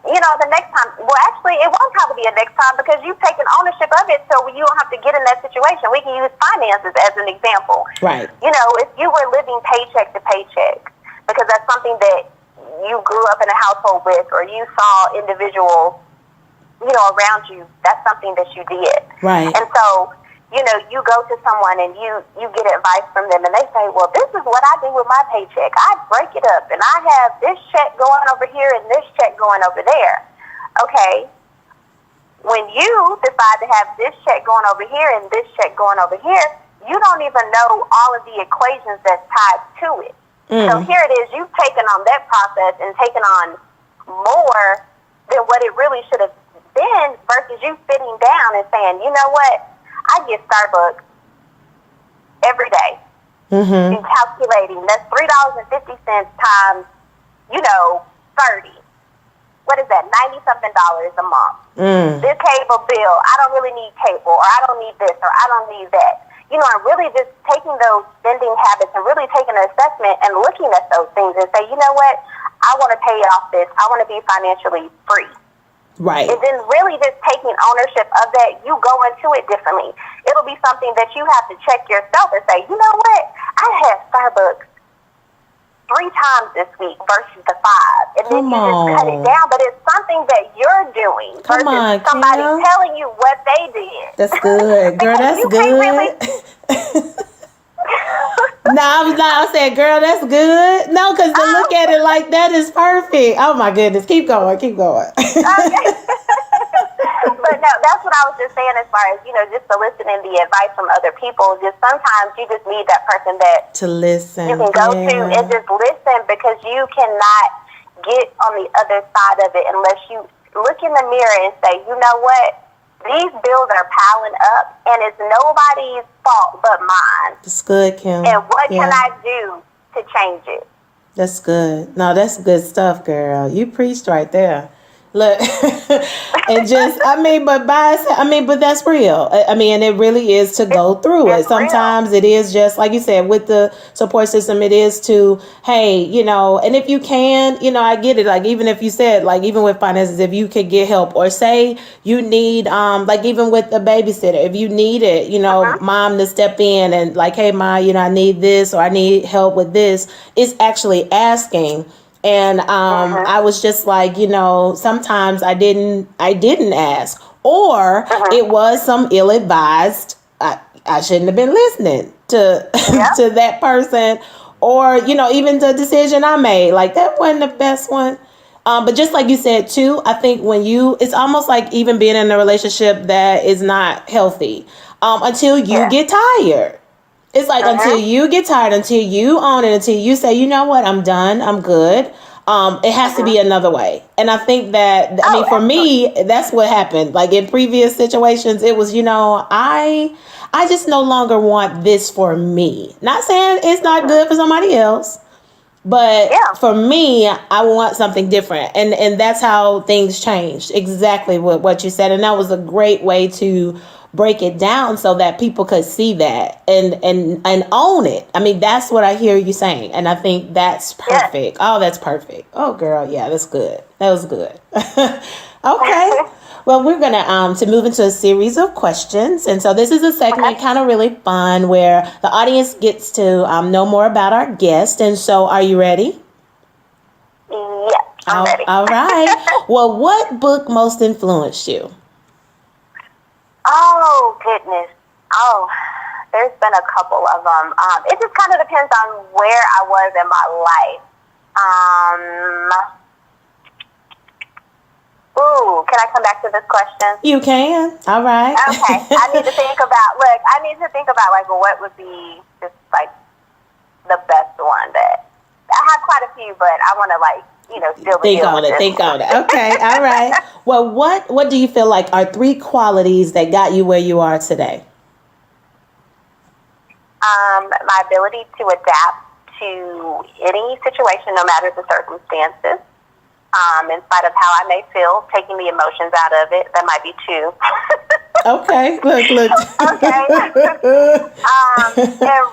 time. Well, actually, it won't probably be a next time, because you've taken ownership of it, so you don't have to get in that situation. We can use finances as an example. Right. If you were living paycheck to paycheck, because that's something that you grew up in a household with, or you saw individuals, around you, that's something that you did. Right. And so, you go to someone and you get advice from them, and they say, well, this is what I do with my paycheck. I break it up, and I have this check going over here and this check going over there. Okay. When you decide to have this check going over here and this check going over here, you don't even know all of the equations that's tied to it. So here it is, you've taken on that process and taken on more than what it really should have been, versus you sitting down and saying, you know what, I get Starbucks every day. And calculating, that's $3.50 times, 30. What is that, $90-something a month. This cable bill, I don't really need cable, or I don't need this, or I don't need that. And really just taking those spending habits and really taking an assessment and looking at those things and say, you know what, I want to pay off this. I want to be financially free. Right. And then really just taking ownership of that, you go into it differently. It'll be something that you have to check yourself and say, you know what, I had Starbucks 3 times this week versus the 5. And then you just cut it down. But it's something that you're doing versus somebody telling you what they did. That's good. Girl, that's good. No, I said, girl, that's good. No, because to look at it like that is perfect. Oh, my goodness. Keep going. Okay. But no, that's what I was just saying, as far as, just soliciting the advice from other people. Just sometimes you just need that person that to listen. You can go to and just listen, because you cannot get on the other side of it unless you look in the mirror and say, you know what? These bills are piling up, and it's nobody's fault but mine. That's good, Kim. And what can I do to change it? That's good. No, that's good stuff, girl. You preached right there. Look, and just, but that's real. And it really is to go through it. Sometimes it is just, like you said, with the support system, it is to, hey, and if you can, I get it. Like, even if you said, like, even with finances, if you could get help, or say you need, like, even with a babysitter, if you need it, mom to step in and like, hey, ma, I need this, or I need help with this, it's actually asking. And I was just like, sometimes I didn't ask, or it was some ill-advised. I shouldn't have been listening to to that person, or even the decision I made, like that wasn't the best one. But just like you said too, I think it's almost like even being in a relationship that is not healthy until you get tired. It's like until you get tired, until you own it, until you say, you know what, I'm done, I'm good. It has to be another way. And I think that, for me, that's what happened. Like in previous situations, it was, I just no longer want this for me. Not saying it's not good for somebody else, but for me, I want something different. And that's how things changed. Exactly what you said. And that was a great way to break it down so that people could see that and own it. That's what I hear you saying. And I think that's perfect. Yes. Oh, that's perfect. Oh, girl. Yeah, that's good. That was good. Okay. Well, we're going to move into a series of questions. And so this is a segment kind of really fun where the audience gets to know more about our guest. And so are you ready? Yes, I'm ready. All right. Well, what book most influenced you? Oh, goodness. Oh, there's been a couple of them. It just kind of depends on where I was in my life. Can I come back to this question? You can. All right. Okay. I need to think about, like, what would be just, like, the best one that... I have quite a few, but I want to, like, still think on it. Okay. All right. Well, what do you feel like are 3 qualities that got you where you are today? My ability to adapt to any situation, no matter the circumstances. In spite of how I may feel, taking the emotions out of it. That might be two. Okay, look. Okay. And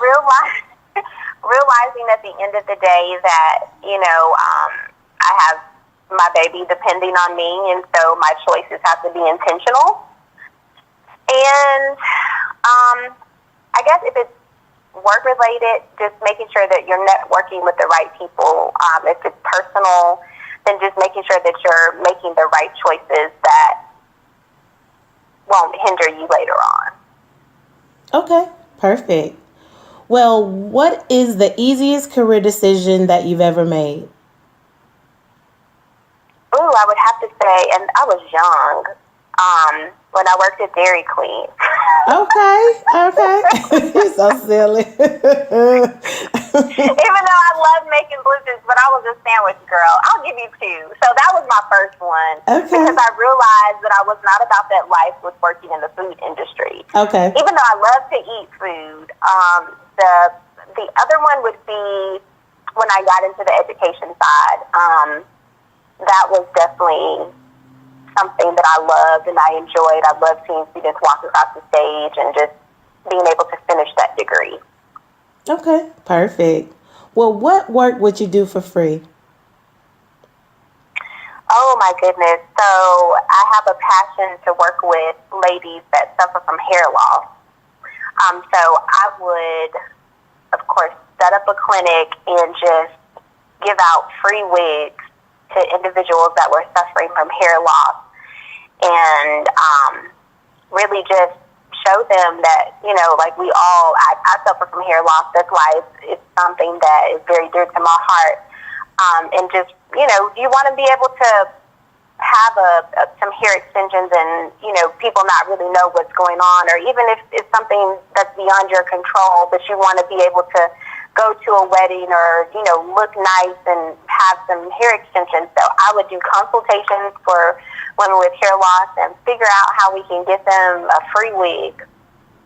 realizing at the end of the day that, I have my baby depending on me, and so my choices have to be intentional. And I guess if it's work-related, just making sure that you're networking with the right people. If it's personal, then just making sure that you're making the right choices that won't hinder you later on. Okay, perfect. Well, what is the easiest career decision that you've ever made? Ooh, I would have to say, and I was young, when I worked at Dairy Queen. Okay. You're so silly. Even though I love making blizzards, but I was a sandwich girl. I'll give you two. So that was my first one. Okay. Because I realized that I was not about that life with working in the food industry. Okay. Even though I love to eat food, the other one would be when I got into the education side. That was definitely something that I loved and I enjoyed. I loved seeing students walk across the stage and just being able to finish that degree. Okay, perfect. Well, what work would you do for free? Oh my goodness. So I have a passion to work with ladies that suffer from hair loss. So I would, of course, set up a clinic and just give out free wigs to individuals that were suffering from hair loss, and really just show them that, like we all, I suffer from hair loss. That's why it's something that is very dear to my heart. And just, you want to be able to have some hair extensions and, people not really know what's going on, or even if it's something that's beyond your control, but you want to be able to go to a wedding or, look nice and have some hair extensions. So I would do consultations for women with hair loss and figure out how we can get them a free wig.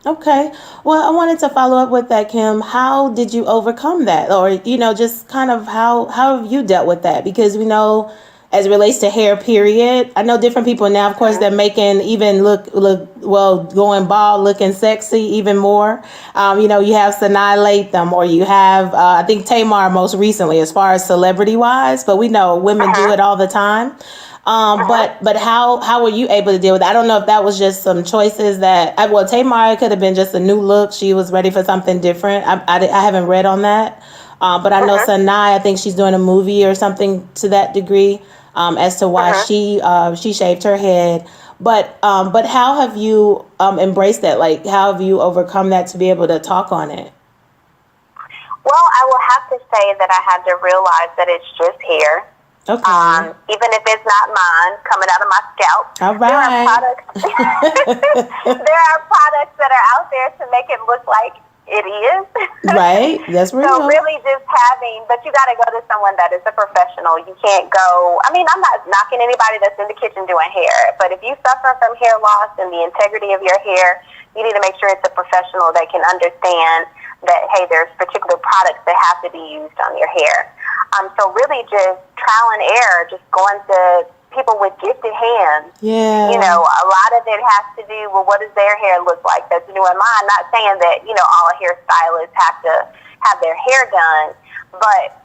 Okay. Well, I wanted to follow up with that, Kim. How did you overcome that? Or, just kind of how have you dealt with that? Because we know as it relates to hair, period, I know different people now, of course, they're making even look well, going bald, looking sexy even more. You have Sanaa Lathan, or you have, I think Tamar most recently, as far as celebrity wise, but we know women do it all the time. But how were you able to deal with it? I don't know if that was just some choices that, Tamar could have been just a new look. She was ready for something different. I haven't read on that. But I know Sanaa, I think she's doing a movie or something to that degree, as to why she shaved her head. But how have you embraced that? Like, how have you overcome that to be able to talk on it? Well, I will have to say that I had to realize that it's just hair. Okay. Even if it's not mine, coming out of my scalp. All right. There are products that are out there to make it look like it is. Right. That's real. So really just but you got to go to someone that is a professional. You can't go, I'm not knocking anybody that's in the kitchen doing hair, but if you suffer from hair loss and the integrity of your hair, you need to make sure it's a professional that can understand that, hey, there's particular products that have to be used on your hair. So really just trial and error, just going to people with gifted hands. Yeah. A lot of it has to do with what does their hair look like that's new in mine. Not saying that, all hairstylists have to have their hair done, but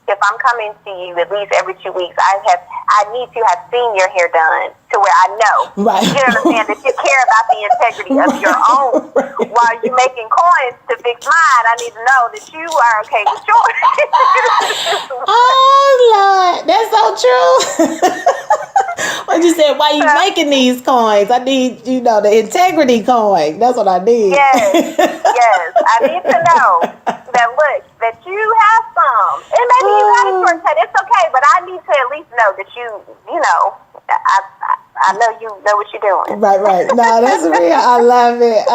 if I'm coming to you at least every 2 weeks, I need to have seen your hair done to where I know. Right. You know what I'm saying? That you care about the integrity of your own. Right. While you're making coins to fix mine, I need to know that you are okay with yours. Oh, Lord. That's so true. What you said, why you making these coins? I need, the integrity coin. That's what I need. Yes. I need to know that, look, that you have some. And maybe you got a shortcut. It's okay, but I need to at least know that I I know you know what you're doing. Right. No, that's real. I love it.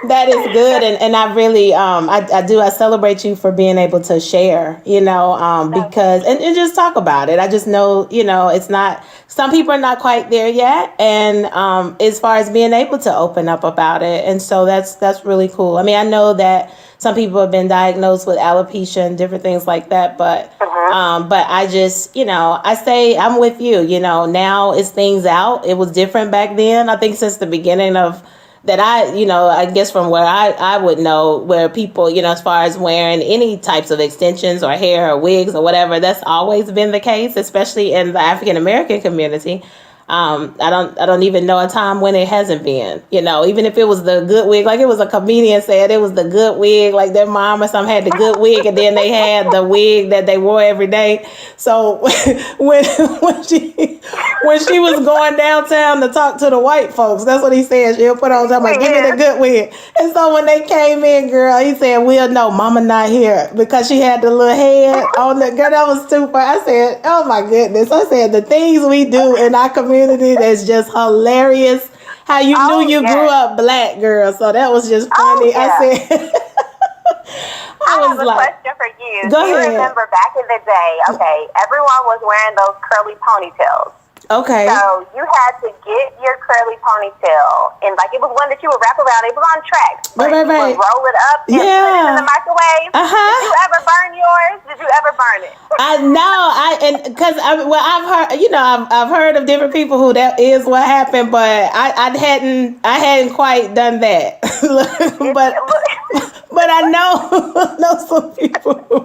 That is good. And I really, I celebrate you for being able to share, because, and just talk about it. I just know, it's not, some people are not quite there yet. And as far as being able to open up about it. And so that's really cool. I mean, I know that some people have been diagnosed with alopecia and different things like that, but I just, I say I'm with you. Now it's things out. It was different back then. I think since the beginning of that, I guess from where I would know, where people, as far as wearing any types of extensions or hair or wigs or whatever, that's always been the case, especially in the African American community. I don't even know a time when it hasn't been, even if it was the good wig, like it was a comedian said, it was the good wig, like their mom or something had the good wig and then they had the wig that they wore every day. So when she was going downtown to talk to the white folks, that's what he said. She'll put on something like, give me the good wig. And so when they came in, girl, he said, we'll know mama not here, because she had the little head on the girl. That was too funny. I said, oh my goodness. I said, the things we do in our community that's just hilarious. How you knew you grew up black, girl. So that was just funny. I said, I have a question for you. Go ahead. You remember back in the day, everyone was wearing those curly ponytails. Okay. So you had to get your curly ponytail, and like it was one that you would wrap around. It was on tracks. Right. You would roll it up and put it in the microwave. Did you ever burn yours? Did you ever burn it? I know. Because I've heard, I've heard of different people who that is what happened, but I hadn't quite done that. but I know some people.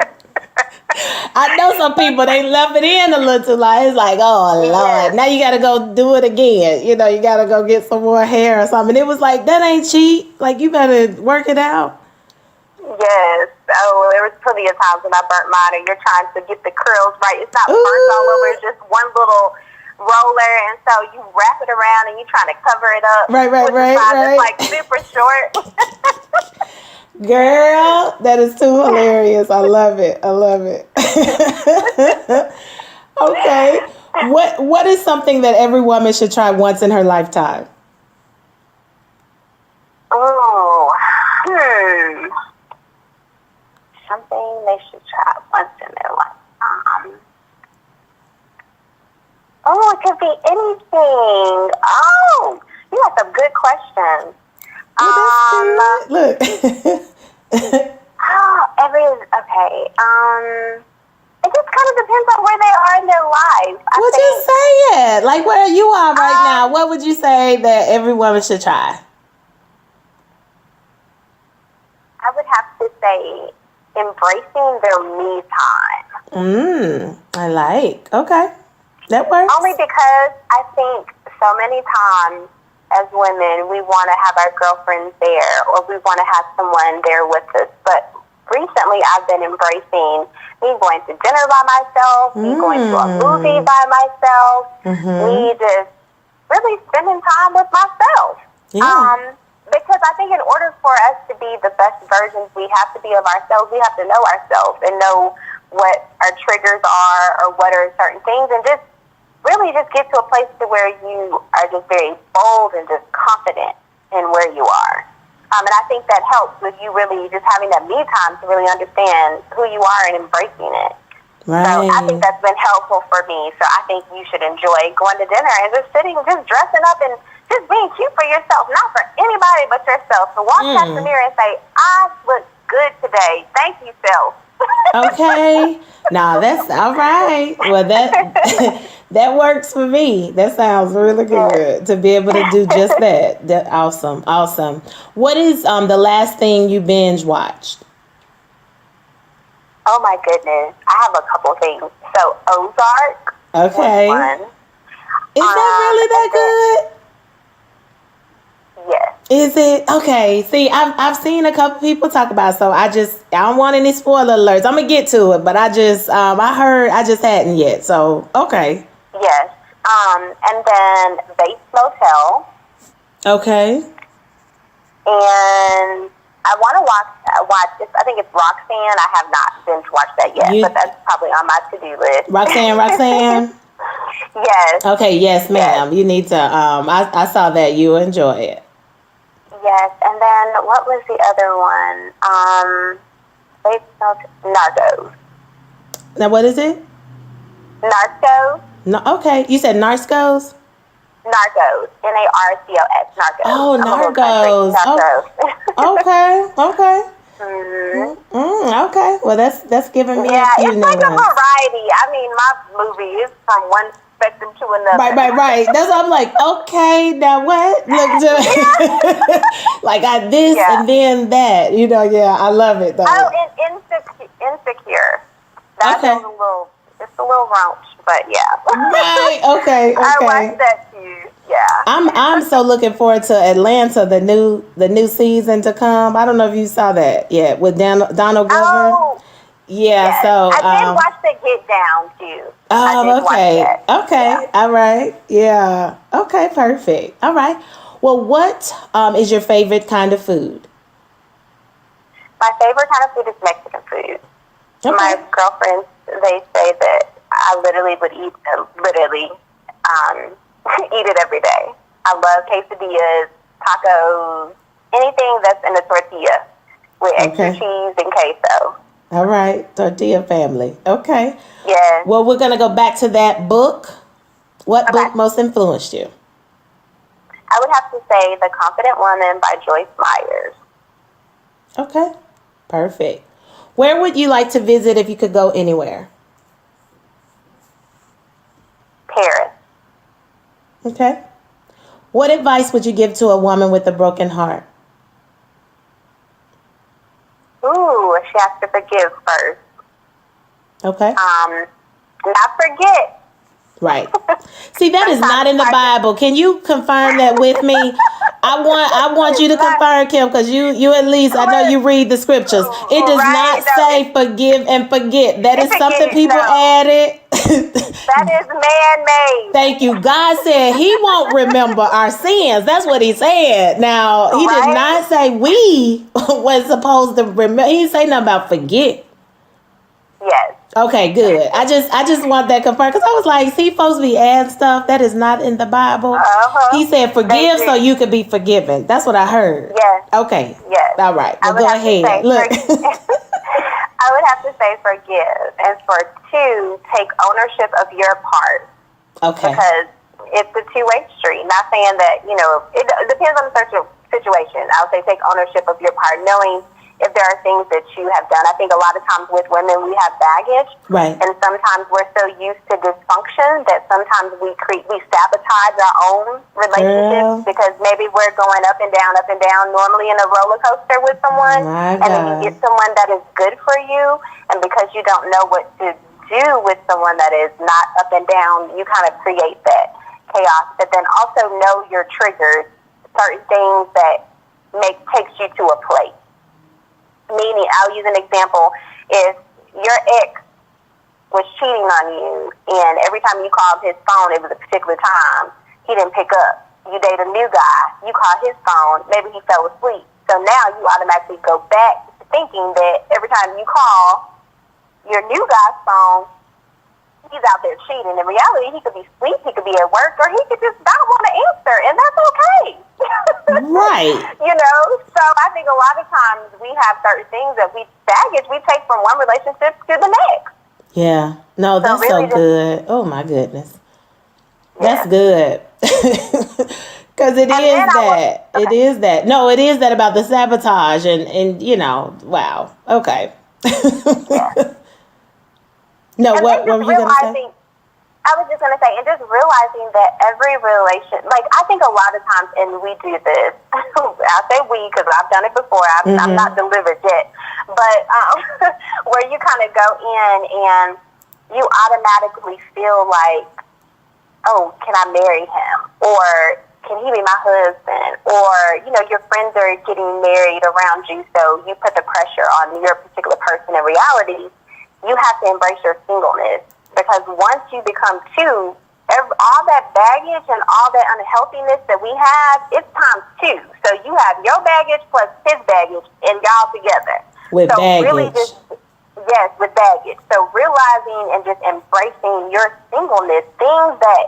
I know some people, they love it in a little too long. It's like, oh, Lord, now you got to go do it again. You got to go get some more hair or something. It was like, that ain't cheap. Like, you better work it out. Yes. Oh, there was plenty of times when I burnt mine, and you're trying to get the curls right. It's not burnt all over. It's just one little roller, and so you wrap it around, and you're trying to cover it up. Right. It's like super short. Girl, that is too hilarious. I love it. Okay. What is something that every woman should try once in her lifetime? Something they should try once in their lifetime. It could be anything. You have some good questions. Look. It just kind of depends on where they are in their life. Just say it. Like where you are right now, what would you say that every woman should try? I would have to say embracing their me time. I like. Okay. That works. Only because I think so many times as women, we want to have our girlfriends there, or we want to have someone there with us. But recently, I've been embracing me going to dinner by myself, me going to a movie by myself, me just really spending time with myself. Yeah. Because I think in order for us to be the best versions we have to be of ourselves, we have to know ourselves and know what our triggers are or what are certain things, and just really just get to a place to where you are just very bold and just confident in where you are. And I think that helps with you really just having that me time to really understand who you are and embracing it. Right. So I think that's been helpful for me. So I think you should enjoy going to dinner and just sitting, just dressing up and just being cute for yourself, not for anybody but yourself. So walk past the mirror and say, I look good today. Thank you, self. Okay. Now that's all right. Well, that works for me. That sounds really good to be able to do just that. That awesome. What is the last thing you binge watched? Oh my goodness, I have a couple things. So Ozark. Okay. Was one. Is that really that good? Yes. Is it? Okay. See, I've seen a couple people talk about it, so I don't want any spoiler alerts. I'm gonna get to it, but I just hadn't yet. So okay. Yes. And then Bates Motel. Okay. And I want to watch this. I think it's Roxanne. I have not binge watched that yet, but that's probably on my to-do list. Roxanne. Yes. Okay, yes, ma'am. You need to, I saw that. You enjoy it. Yes, and then what was the other one? They spelled Narcos. Now, what is it? Narcos. No, okay. You said Narcos? Narcos. Narcos. Narcos. Oh, I'm a little country. Narcos. Narcos. Okay. Mm-hmm. Okay. Well, that's giving me Yeah, a few it's new like a ones. variety. I mean, my movie is from one spectrum to another. Right. That's why I'm like, okay, now what? Look, like I this and then that. Yeah, I love it though. Oh, and Insecure. That's okay. It's a little raunch, but yeah. Right. Okay. I watched that too. Yeah. I'm so looking forward to Atlanta, the new season to come. I don't know if you saw that yet with Donald Glover. Oh. Yeah. Yes. So I did watch the Get Down too. Oh, okay. Okay. Yeah. All right. Yeah. Okay. Perfect. All right. Well, what is your favorite kind of food? My favorite kind of food is Mexican food. Okay. My girlfriends, they say that I literally would eat eat it every day. I love quesadillas, tacos, anything that's in a tortilla with extra cheese and queso. All right, tortilla family. Okay. Yes. Well, we're gonna go back to that book. What book most influenced you? I would have to say The Confident Woman by Joyce Myers. Okay. Perfect. Where would you like to visit if you could go anywhere? Paris. Okay. What advice would you give to a woman with a broken heart? Ooh, she has to forgive first. Okay. Not forget. Right. See, that is not in the Bible. Can you confirm that with me? I want you to confirm, Kim, because you at least, I know you read the scriptures. It does not say forgive and forget. That is something people added. That is man-made. Thank you. God said he won't remember our sins. That's what he said. Now, he did not say we was supposed to remember. He didn't say nothing about forget. Yes. Okay, good. I just want that confirmed because I was like, see, folks be adding stuff that is not in the Bible. He said forgive so you could be forgiven. That's what I heard. Yes. Okay. Yes. All right. Well, go ahead. Look. I would have to say forgive, and for two, take ownership of your part. Okay. Because it's a two-way street. Not saying that, it depends on the situation. I would say take ownership of your part, knowing if there are things that you have done. I think a lot of times with women, we have baggage. Right. And sometimes we're so used to dysfunction that sometimes we sabotage our own relationships because maybe we're going up and down, normally in a roller coaster with someone. And then you get someone that is good for you. And because you don't know what to do with someone that is not up and down, you kind of create that chaos. But then also know your triggers, certain things that takes you to a place. Meaning, I'll use an example. If your ex was cheating on you, and every time you called his phone, it was a particular time, he didn't pick up. You date a new guy, you call his phone, maybe he fell asleep. So now you automatically go back to thinking that every time you call your new guy's phone, he's out there cheating. In reality, he could be asleep, he could be at work, or he could just not want to answer, and that's okay. Right. So I think a lot of times we have certain things that we take from one relationship to the next. Yeah. No, that's so, really good. Oh, my goodness. Yeah. That's good. Because it is that. No, it is that about the sabotage and wow. Okay. Yeah. No, what were you going to say? I was just going to say, and just realizing that every relation, like I think a lot of times, and we do this, I say we because I've done it before, I'm not delivered yet, but where you kind of go in and you automatically feel like, oh, can I marry him? Or can he be my husband? Or, your friends are getting married around you, so you put the pressure on your particular person. In reality, you have to embrace your singleness. Because once you become two, all that baggage and all that unhealthiness that we have, it's times two. So you have your baggage plus his baggage and y'all together. With so baggage. Really just, Yes, with baggage. So realizing and just embracing your singleness, things that,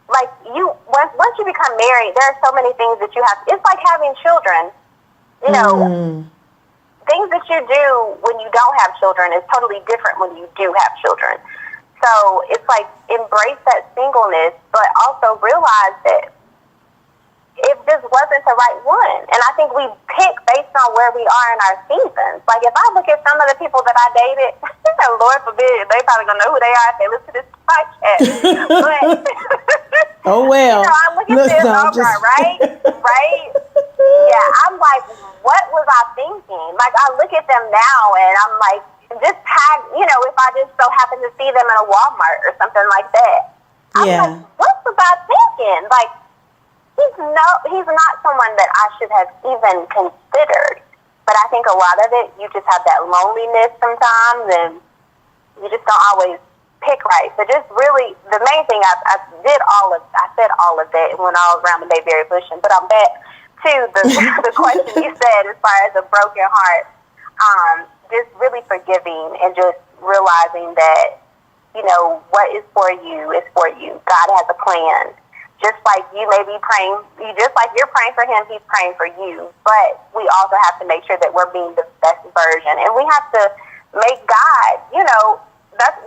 like, once you become married, there are so many things that you have. It's like having children. You know, things that you do when you don't have children is totally different when you do have children. So it's like embrace that singleness, but also realize that if this wasn't the right one, and I think we pick based on where we are in our seasons. Like if I look at some of the people that I dated, Lord forbid, they probably gonna know who they are if they listen to this podcast. But oh well, you know, I look at this over, right? Yeah, I'm like, what was I thinking? Like I look at them now, and I'm like, just tag, you know, if I just so happen to see them in a Walmart or something like that. I'm like, what was I thinking? Like, he's not someone that I should have even considered. But I think a lot of it, you just have that loneliness sometimes, and you just don't always pick right. So just really, the main thing, I said all of that, it went all around the Bayberry Bushing. But I'm back to the question you said as far as a broken heart. Just really forgiving and just realizing that, you know, what is for you is for you. God has a plan. Just like you may be praying, just like you're praying for him, he's praying for you. But we also have to make sure that we're being the best version. And we have to make God, you know,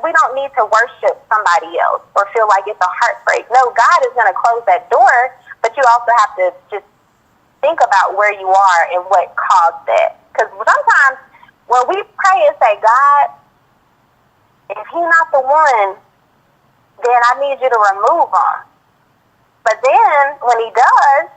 we don't need to worship somebody else or feel like it's a heartbreak. No, God is going to close that door, but you also have to just think about where you are and what caused that. Because sometimes when we pray and say, God, if he's not the one, then I need you to remove him. But then when he does,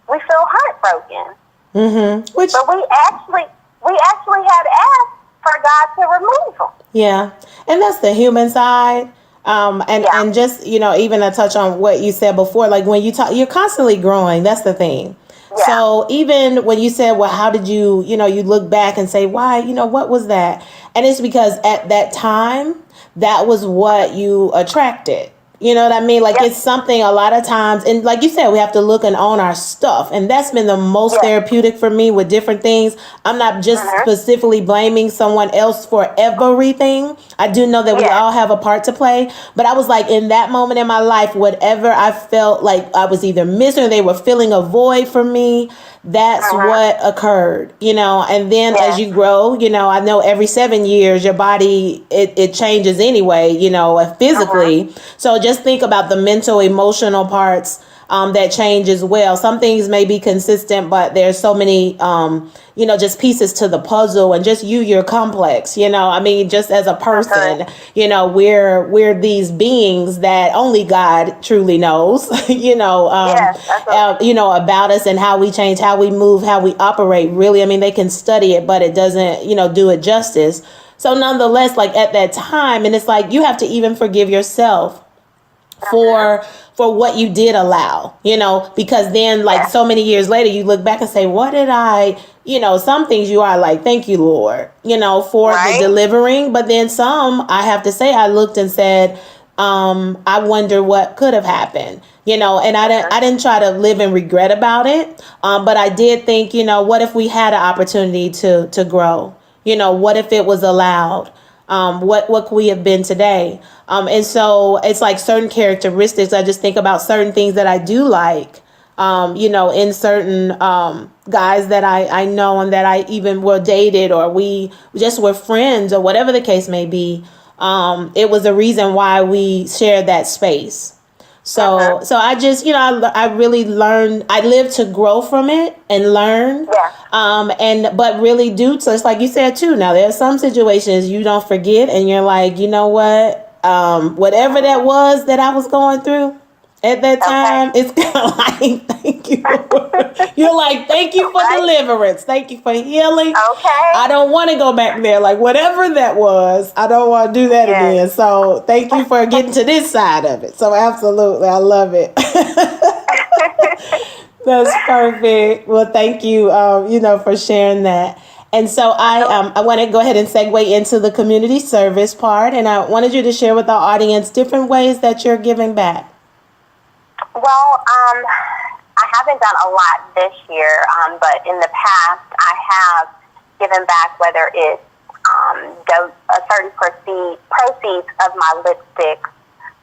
we feel heartbroken. But we actually had asked for God to remove him. Yeah, and that's the human side. And just, you know, even to touch on what you said before, like when you talk, you're constantly growing. That's the thing. Yeah. So even when you said, well, how did you, you know, you look back and say, why, you know, what was that? And it's because at that time, that was what you attracted. You know what I mean? Like it's something a lot of times, and like you said, we have to look and own our stuff. And that's been the most therapeutic for me with different things. I'm not just specifically blaming someone else for everything. I do know that we all have a part to play. But I was like, in that moment in my life, whatever I felt like I was either missing or they were filling a void for me, that's what occurred, you know. And then as you grow, you know, I know every 7 years your body, it changes anyway, you know, physically. So just think about the mental, emotional parts that change as well. Some things may be consistent, but there's so many, you know, just pieces to the puzzle, and just you're complex, you know. I mean, just as a person, you know, we're these beings that only God truly knows, you know, you know, about us and how we change, how we move, how we operate. Really, I mean, they can study it, but it doesn't, you know, do it justice. So nonetheless, like at that time, and it's like you have to even forgive yourself for what you did allow, you know, because then like so many years later, you look back and say, what did I, you know, some things you are like, thank you, Lord, you know, for the delivering. But then some, I have to say, I looked and said, I wonder what could have happened, you know, and I didn't try to live in regret about it. But I did think, you know, what if we had an opportunity to grow? You know, what if it was allowed? What could we have been today? And so it's like certain characteristics. I just think about certain things that I do like, you know, in certain guys that I know and that I even were dated, or we just were friends, or whatever the case may be. It was a reason why we shared that space. So I just, you know, I really learned, I lived to grow from it and learn. But really do, so it's like you said too, now there are some situations you don't forget, and you're like, you know what, whatever that was that I was going through at that time, it's kind of like, thank you. You're like, thank you for deliverance. Thank you for healing. I don't want to go back there. Like whatever that was, I don't want to do that again. So thank you for getting to this side of it. So absolutely, I love it. That's perfect. Well, thank you, you know, for sharing that. And so I want to go ahead and segue into the community service part. And I wanted you to share with our audience different ways that you're giving back. Well, I haven't done a lot this year, but in the past I have given back, whether it's a certain proceeds of my lipstick,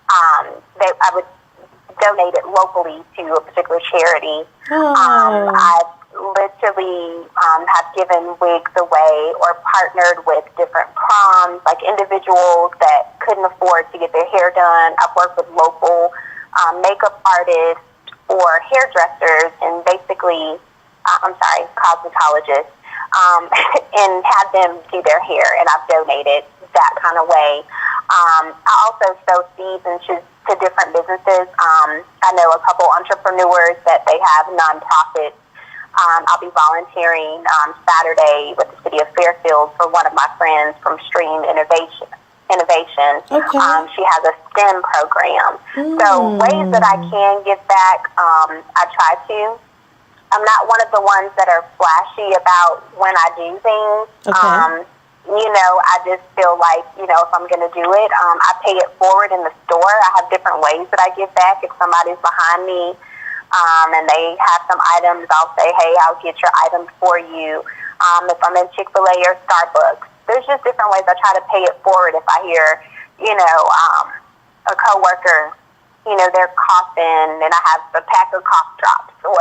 I would donate it locally to a particular charity. I've literally have given wigs away or partnered with different proms, like individuals that couldn't afford to get their hair done. I've worked with local makeup artists or hairdressers and basically, cosmetologists, and had them do their hair, and I've donated that kind of way. I also sow seeds into different businesses. I know a couple entrepreneurs that they have nonprofits. I'll be volunteering Saturday with the city of Fairfield for one of my friends from Stream Innovation. Okay. She has a STEM program. So ways that I can give back, I try to. I'm not one of the ones that are flashy about when I do things. Okay. I just feel like, if I'm going to do it, I pay it forward in the store. I have different ways that I give back. If somebody's behind me and they have some items, I'll say, hey, I'll get your items for you. If I'm in Chick-fil-A or Starbucks, there's just different ways I try to pay it forward. If I hear, a coworker, they're coughing and I have a pack of cough drops, or,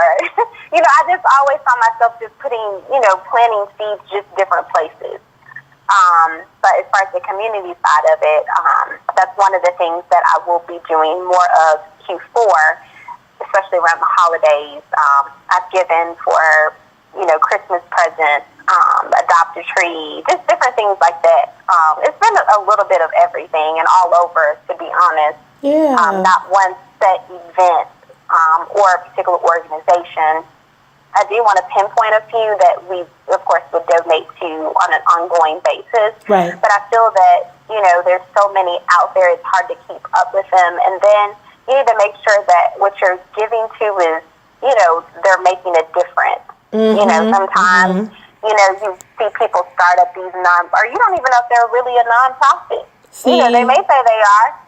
I just always find myself just putting, planting seeds just different places. But as far as the community side of it, that's one of the things that I will be doing more of Q4, especially around the holidays. I've given for, Christmas presents, adopt a tree, just different things like that. It's been a little bit of everything and all over, to be honest. Yeah. Not one set event or a particular organization. I do want to pinpoint a few that we, of course, would donate to on an ongoing basis. Right. But I feel that, there's so many out there, it's hard to keep up with them. And then you need to make sure that what you're giving to is, they're making a difference. Sometimes, you see people start up these or you don't even know if they're really a nonprofit. See, they may say they are.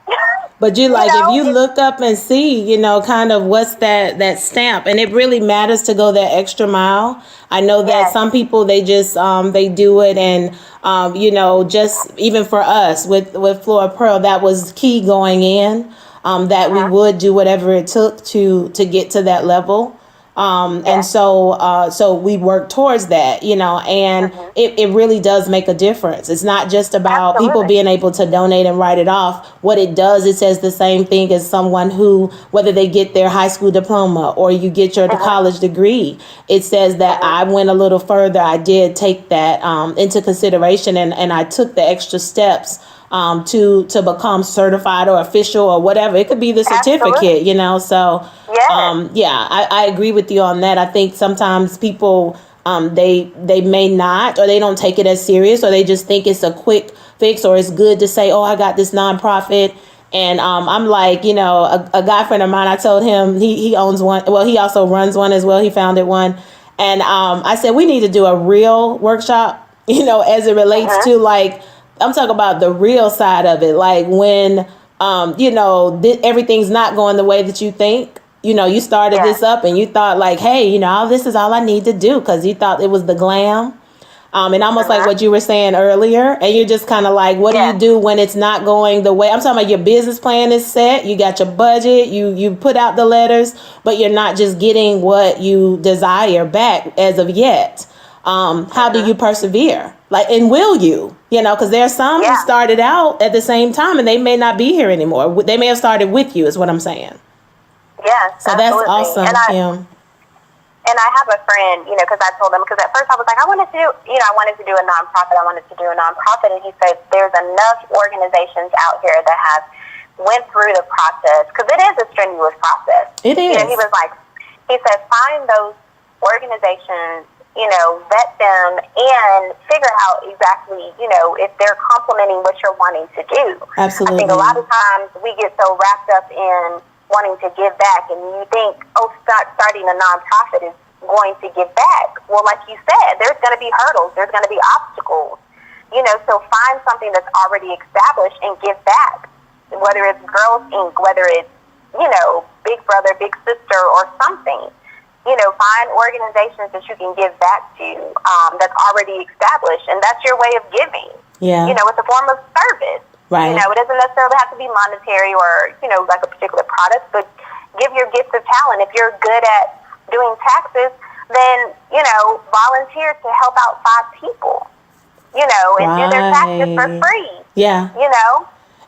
But if you look up and see, kind of what's that stamp, and it really matters to go that extra mile. I know that some people, they just, they do it. And, just even for us with Flora Pearl, that was key going in, that we would do whatever it took to get to that level. And so we work towards that, and it really does make a difference. It's not just about people being able to donate and write it off. What it does, it says the same thing as someone who, whether they get their high school diploma or you get your college degree, it says that I went a little further. I did take that into consideration, and I took the extra steps to become certified or official or whatever. It could be the certificate, so I agree with you on that. I think sometimes people they may not, or they don't take it as serious, or they just think it's a quick fix, or it's good to say, oh, I got this nonprofit. And I'm like, a guy friend of mine, I told him he owns one. Well, he also runs one as well. He founded one. And I said, we need to do a real workshop, as it relates to, like, I'm talking about the real side of it. Like when, everything's not going the way that you think. You started this up and you thought like, hey, this is all I need to do, because you thought it was the glam. And almost like what you were saying earlier. And you're just kind of like, what do you do when it's not going the way? I'm talking about your business plan is set. You got your budget. You put out the letters, but you're not just getting what you desire back as of yet. How do you persevere? Like, and will you? Because there's some who started out at the same time and they may not be here anymore. They may have started with you, is what I'm saying. Yeah, so absolutely. That's awesome. And I have a friend, because I told him, because at first I was like, I wanted to do a nonprofit. And he said, there's enough organizations out here that have went through the process, because it is a strenuous process. It is. He said, find those organizations, vet them and figure out exactly, if they're complementing what you're wanting to do. Absolutely. I think a lot of times we get so wrapped up in wanting to give back, and you think, starting a nonprofit is going to give back. Well, like you said, there's going to be hurdles, there's going to be obstacles, so find something that's already established and give back, whether it's Girls Inc., whether it's, Big Brother, Big Sister, or something. Find organizations that you can give back to that's already established, and that's your way of giving. Yeah. It's a form of service. Right. It doesn't necessarily have to be monetary or, like a particular product, but give your gift of talent. If you're good at doing taxes, then, volunteer to help out 5 people, and do their taxes for free. Yeah.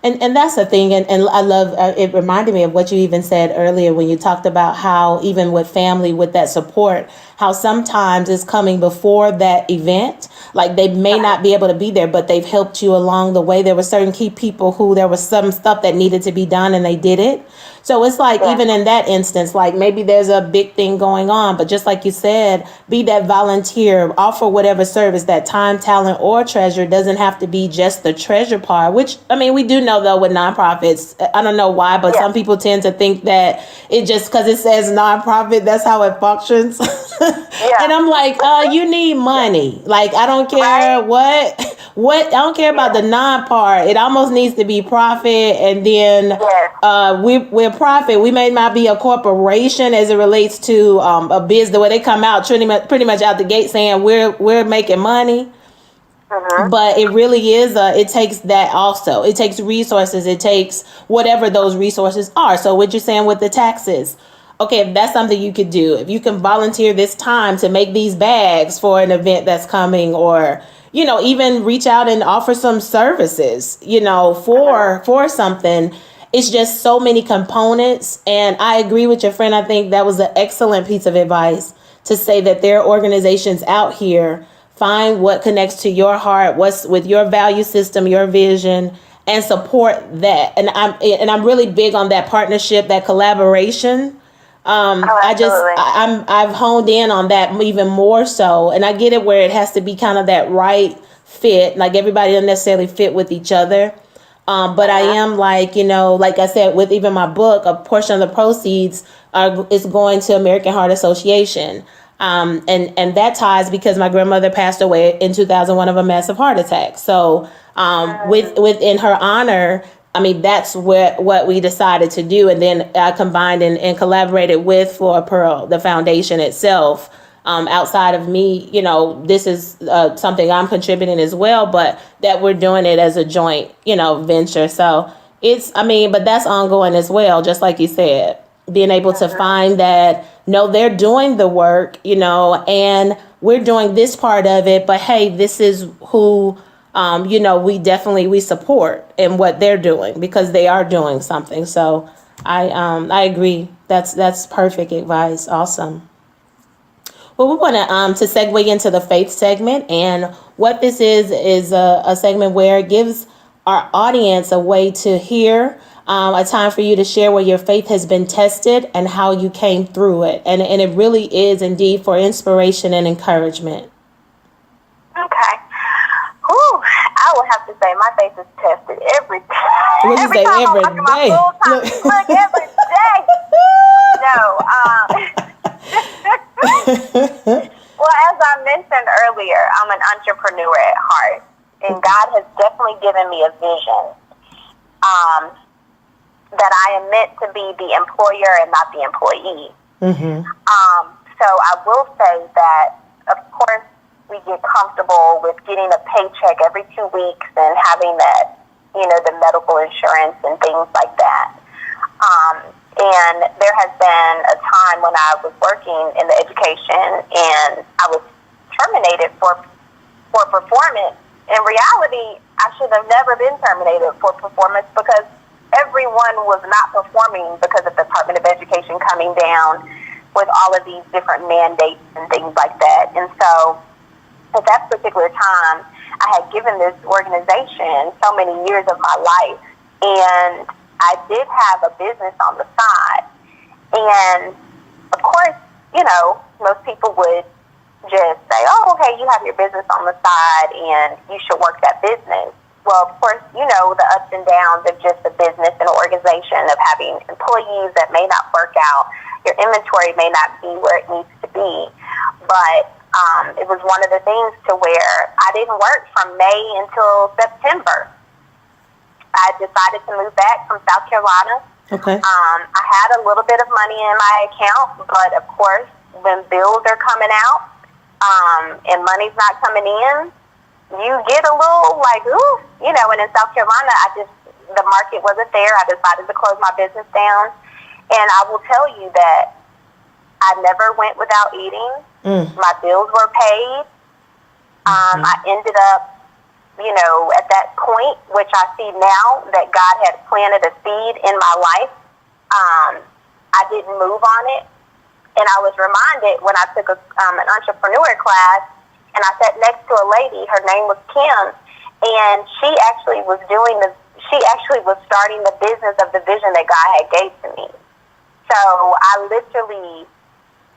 And that's the thing, and I love, it reminded me of what you even said earlier when you talked about how even with family, with that support, how sometimes it's coming before that event. Like they may not be able to be there, but they've helped you along the way. There were certain key people who there was some stuff that needed to be done and they did it. So it's like, even in that instance, like maybe there's a big thing going on, but just like you said, be that volunteer, offer whatever service, that time, talent, or treasure. Doesn't have to be just the treasure part, which, I mean, we do know though with nonprofits, I don't know why, but some people tend to think that it just because it says nonprofit, that's how it functions. And I'm like, you need money. Like, I don't care what I don't care about the non part. It almost needs to be profit. And then we're profit. We may not be a corporation as it relates to a business, the way they come out pretty much out the gate saying we're making money. But it really is it takes that also. It takes resources. It takes whatever those resources are. So what you're saying with the taxes, okay, if that's something you could do, if you can volunteer this time to make these bags for an event that's coming, or even reach out and offer some services, for something. It's just so many components. And I agree with your friend. I think that was an excellent piece of advice to say that there are organizations out here. Find what connects to your heart, what's with your value system, your vision, and support that. And I'm really big on that partnership, that collaboration. I've honed in on that even more so. And I get it where it has to be kind of that right fit. Like everybody doesn't necessarily fit with each other. But I am like, like I said, with even my book, a portion of the proceeds is going to American Heart Association. And that ties because my grandmother passed away in 2001 of a massive heart attack. So in her honor, I mean, that's what we decided to do. And then I combined and collaborated with Flora Pearl, the foundation itself. Outside of me, this is something I'm contributing as well, but that we're doing it as a joint, venture. So but that's ongoing as well, just like you said, being able to find that, no, they're doing the work, and we're doing this part of it, but hey, this is who, we support in what they're doing because they are doing something. So I agree. That's perfect advice. Awesome. Well, we want to segue into the faith segment, and what this is a segment where it gives our audience a way to hear, a time for you to share where your faith has been tested and how you came through it. And it really is indeed for inspiration and encouragement. Okay. Whew, I will have to say my faith is tested every day. What you say, every day? Look, every day. No. Well, as I mentioned earlier, I'm an entrepreneur at heart, and God has definitely given me a vision that I am meant to be the employer and not the employee. So I will say that, of course, we get comfortable with getting a paycheck every 2 weeks and having that, the medical insurance and things like that. And there has been a time when I was working in the education and I was terminated for performance. In reality, I should have never been terminated for performance because everyone was not performing because of the Department of Education coming down with all of these different mandates and things like that. And so at that particular time, I had given this organization so many years of my life, and I did have a business on the side. And of course, most people would just say, oh, okay, you have your business on the side and you should work that business. Well, of course, the ups and downs of just a business and an organization, of having employees that may not work out. Your inventory may not be where it needs to be. But it was one of the things to where I didn't work from May until September. I decided to move back from South Carolina. Okay. I had a little bit of money in my account, but of course, when bills are coming out and money's not coming in, you get a little like, ooh, you know, and in South Carolina, the market wasn't there. I decided to close my business down. And I will tell you that I never went without eating. My bills were paid. I ended up, you know, at that point, which I see now that God had planted a seed in my life. I didn't move on it. And I was reminded when I took an entrepreneur class, and I sat next to a lady, her name was Kim, and she actually was starting the business of the vision that God had gave to me. So I literally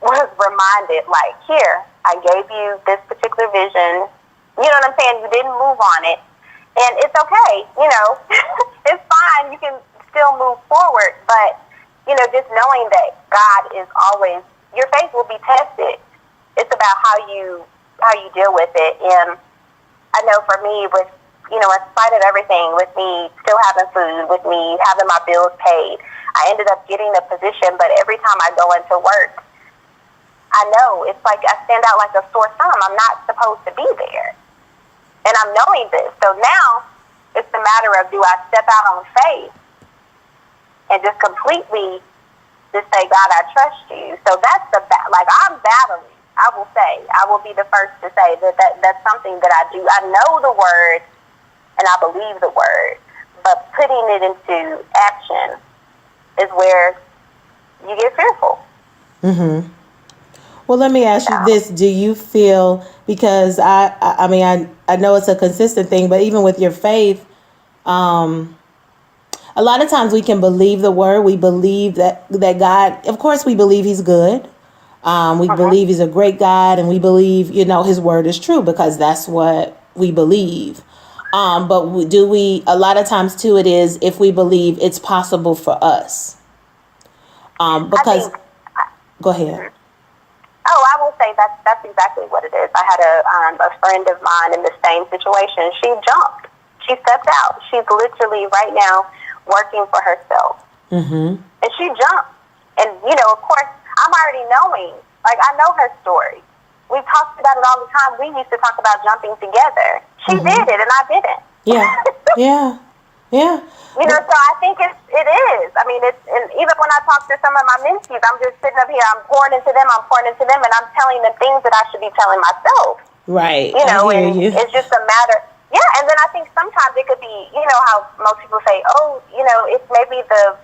was reminded, like, here, I gave you this particular vision. You know what I'm saying? You didn't move on it. And it's okay, you know. It's fine. You can still move forward. But, you know, just knowing that God is always, your faith will be tested. It's about how you deal with it. And I know for me, with, you know, in spite of everything, with me still having food, with me having my bills paid, I ended up getting a position. But every time I go into work, I know it's like I stand out like a sore thumb. I'm not supposed to be there. And I'm knowing this. So now it's a matter of, do I step out on faith and just completely just say, God, I trust you. So that's like I'm battling. I will say, I will be the first to say that's something that I do. I know the word and I believe the word, but putting it into action is where you get fearful. Mm-hmm. Well, let me ask you this. Do you feel, because I mean, I know it's a consistent thing, but even with your faith, a lot of times we can believe the word. We believe that God, of course, we believe he's good. We believe he's a great God, and we believe, you know, his word is true because that's what we believe. But a lot of times too, it is if we believe it's possible for us. Because, go ahead. Oh, I will say that's exactly what it is. I had a friend of mine in the same situation. She jumped. She stepped out. She's literally right now working for herself. Mm-hmm. And she jumped. And, you know, of course, I'm already knowing. Like, I know her story. We talked about it all the time. We used to talk about jumping together. She did it, and I didn't. Yeah. Yeah. You know, so I think it is. I mean, and even when I talk to some of my mentees, I'm just sitting up here, I'm pouring into them, and I'm telling them things that I should be telling myself. Right. You know, I hear and you. it's just a matter. Yeah, and then I think sometimes it could be, you know, how most people say, oh, you know, it's maybe the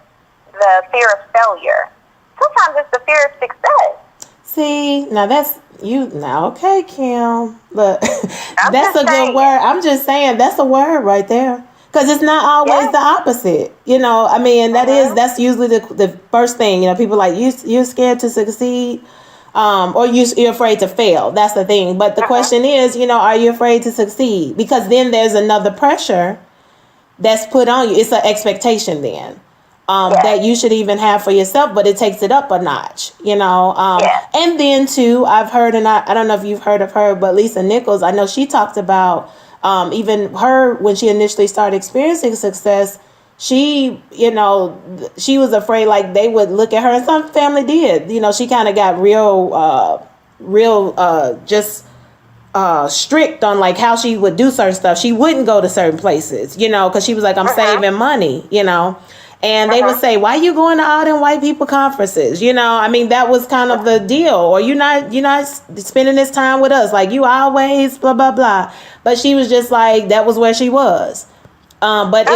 fear of failure. Sometimes it's the fear of success. See, now that's you. Now, okay, Kim, but that's a good word. I'm just saying that's a word right there. Because it's not always the opposite, you know. I mean, that's usually the first thing, you know. People like you're scared to succeed, or you're afraid to fail. That's the thing. But the question is, you know, are you afraid to succeed? Because then there's another pressure that's put on you. It's an expectation then that you should even have for yourself, but it takes it up a notch, you know. And then too, I've heard, and I don't know if you've heard of her, but Lisa Nichols, I know she talked about. Even her, when she initially started experiencing success, she, you know, she was afraid like they would look at her, and some family did. You know, she kind of got real strict on like how she would do certain stuff. She wouldn't go to certain places, you know, because she was like, I'm saving money, you know. And they would say, why you going to all them white people conferences? You know, I mean, that was kind of the deal. Or you're not spending this time with us. Like, you always blah, blah, blah. But she was just like, that was where she was. But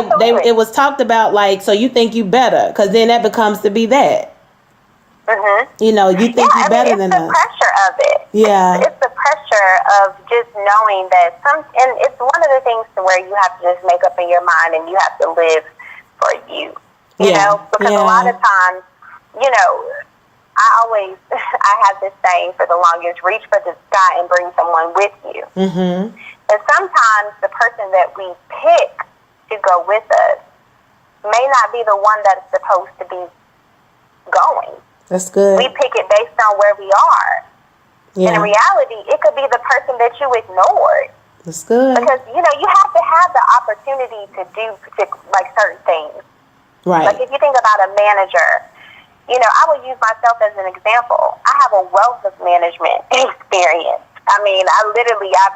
it was talked about like, so you think you better. Because then that becomes to be that. You know, you think you better than us. It's the pressure of it. Yeah. It's the pressure of just knowing that and it's one of the things to where you have to just make up in your mind and you have to live for you. You know, because a lot of times, you know, I have this saying for the longest, reach for the sky and bring someone with you. And sometimes the person that we pick to go with us may not be the one that's supposed to be going. That's good. We pick it based on where we are. And in reality, it could be the person that you ignored. That's good. Because, you know, you have to have the opportunity to do like certain things. Right. Like if you think about a manager, you know, I would use myself as an example. I have a wealth of management experience. I mean, I've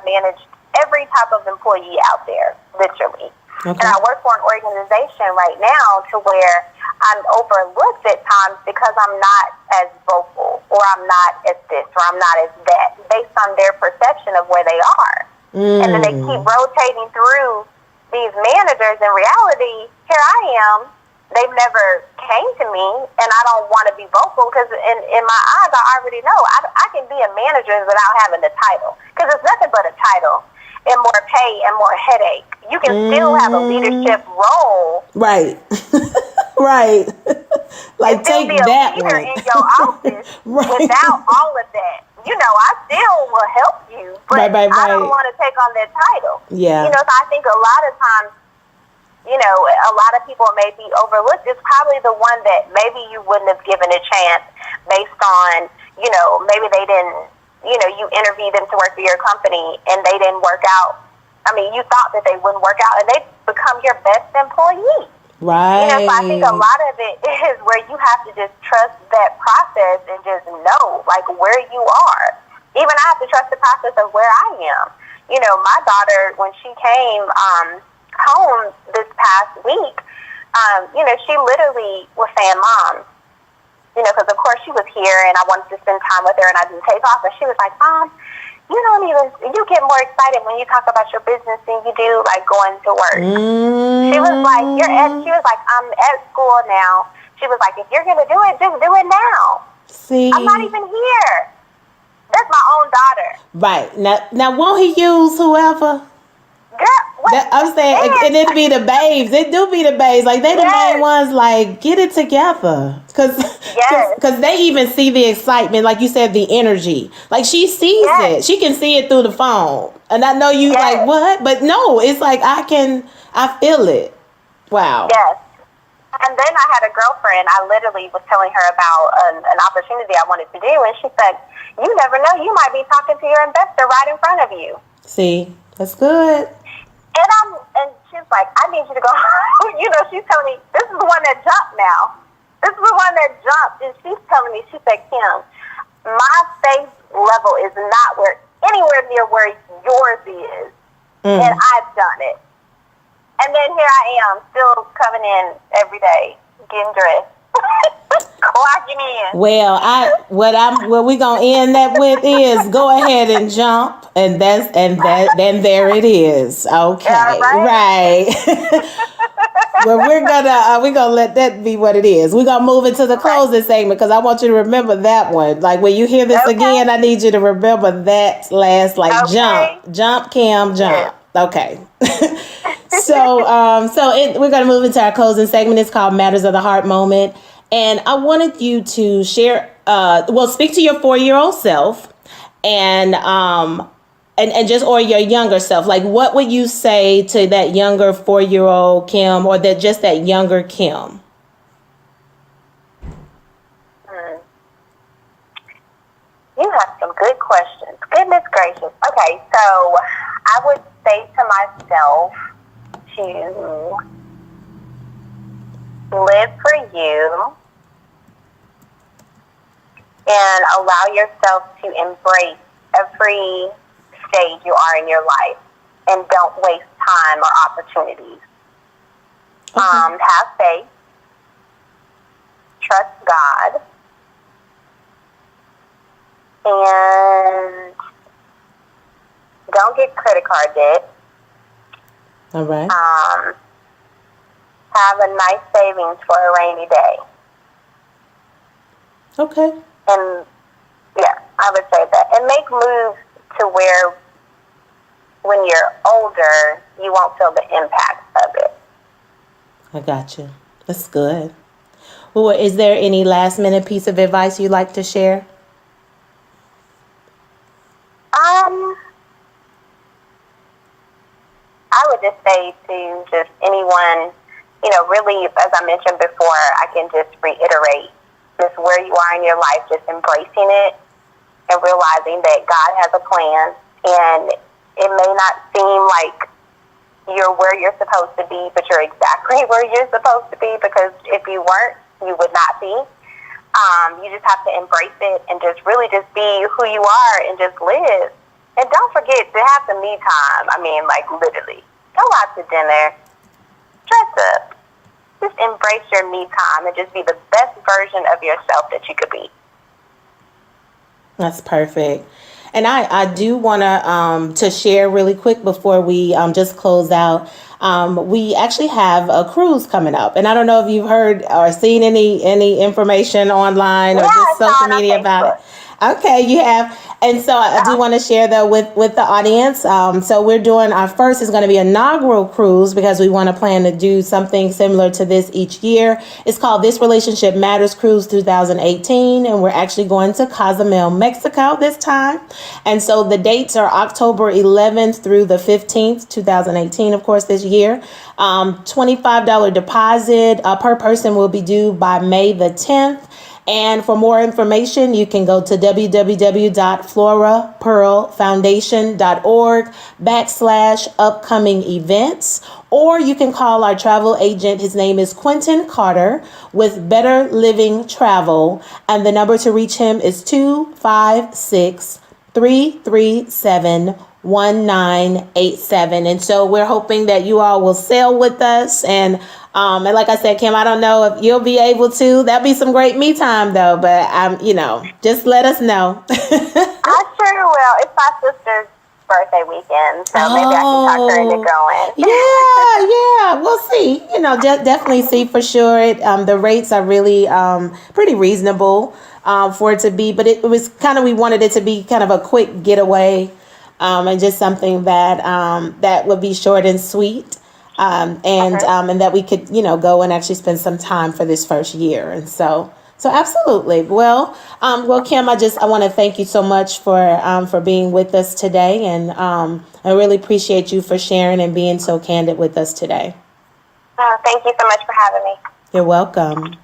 managed every type of employee out there, literally. Okay. And I work for an organization right now to where I'm overlooked at times because I'm not as vocal, or I'm not as this, or I'm not as that, based on their perception of where they are. And then they keep rotating through these managers. In reality, here I am. They've never came to me, and I don't want to be vocal because in my eyes, I already know I can be a manager without having the title, because it's nothing but a title and more pay and more headache. You can still have a leadership role. Right. Right. Like, take be a that leader one in your office right. without all of that. You know, I still will help you, but right. I don't want to take on that title. Yeah. You know, so I think a lot of times, you know, a lot of people may be overlooked. It's probably the one that maybe you wouldn't have given a chance based on, you know, maybe they didn't, you know, you interviewed them to work for your company and they didn't work out. I mean, you thought that they wouldn't work out, and they become your best employee. Right. You know, so I think a lot of it is where you have to just trust that process and just know, like, where you are. Even I have to trust the process of where I am. You know, my daughter, when she came home this past week, you know, she literally was saying, Mom, you know, because of course she was here and I wanted to spend time with her and I didn't take off. And she was like, Mom, you get more excited when you talk about your business than you do, like, going to work. She was like, I'm at school now. She was like, if you're going to do it, just do it now. See? I'm not even here. That's my own daughter. Right. Now won't he use whoever? Girl, I'm saying, and it'd be the babes. It do be the babes. Like, they the main ones, like, get it together. Because they even see the excitement, like you said, the energy. Like, she sees it. She can see it through the phone. And I know you like, what? But no, it's like, I feel it. Wow. Yes. And then I had a girlfriend, I literally was telling her about an opportunity I wanted to do, and she said, you never know, you might be talking to your investor right in front of you. See, that's good. And she's like, I need you to go, you know, she's telling me, this is the one that jumped now. This is the one that jumped, and she's telling me, she said, Kim, my faith level is not anywhere near where yours is, and I've done it. And then here I am, still coming in every day, getting dressed, clocking in. Well, what we gonna end that with is go ahead and jump, and then there it is. Okay, right. Well, we're gonna let that be what it is. We're gonna move into the closing segment because I want you to remember that one. Like, when you hear this again, I need you to remember that last, like, jump, Kim, jump. Okay. So we're going to move into our closing segment. It's called Matters of the Heart Moment. And I wanted you to share, speak to your 4-year-old self and just, or your younger self. Like, what would you say to that younger 4-year-old Kim, or that younger Kim? You have some good questions. Goodness gracious. Okay, so I would say to myself to live for you and allow yourself to embrace every stage you are in your life, and don't waste time or opportunities. Have faith, trust God, and don't get credit card debt. All right. Have a nice savings for a rainy day. Okay. And I would say that. And make moves to where when you're older, you won't feel the impact of it. I got you. That's good. Well, is there any last minute piece of advice you'd like to share? I would just say to just anyone, you know, really, as I mentioned before, I can just reiterate just where you are in your life, just embracing it and realizing that God has a plan, and it may not seem like you're where you're supposed to be, but you're exactly where you're supposed to be, because if you weren't, you would not be. You just have to embrace it and just really just be who you are and just live. And don't forget to have some me time. I mean, like, literally. Go out to dinner. Dress up. Just embrace your me time and just be the best version of yourself that you could be. That's perfect. And I do want to share really quick before we just close out. We actually have a cruise coming up. And I don't know if you've heard or seen any information online or just social media about it. Okay, you have. And so I do want to share that with the audience. So we're doing our first is going to be an inaugural cruise because we want to plan to do something similar to this each year. It's called This Relationship Matters Cruise 2018. And we're actually going to Cozumel, Mexico this time. And so the dates are October 11th through the 15th, 2018, of course, this year. $25 deposit per person will be due by May the 10th. And for more information, you can go to www.florapearlfoundation.org/upcoming events, or you can call our travel agent. His name is Quentin Carter with Better Living Travel. And the number to reach him is 256-337-1987. And so we're hoping that you all will sail with us. And like I said, Kim, I don't know if you'll be able to. That'd be some great me time, though. But just let us know. I sure will. It's my sister's birthday weekend, so maybe I can talk her into going. Yeah. We'll see. Definitely see for sure. The rates are really pretty reasonable for it to be. But it was we wanted it to be kind of a quick getaway, and just something that would be short and sweet. And that we could, go and actually spend some time for this first year. And so absolutely. Well, Kim, I want to thank you so much for being with us today. And I really appreciate you for sharing and being so candid with us today. Thank you so much for having me. You're welcome.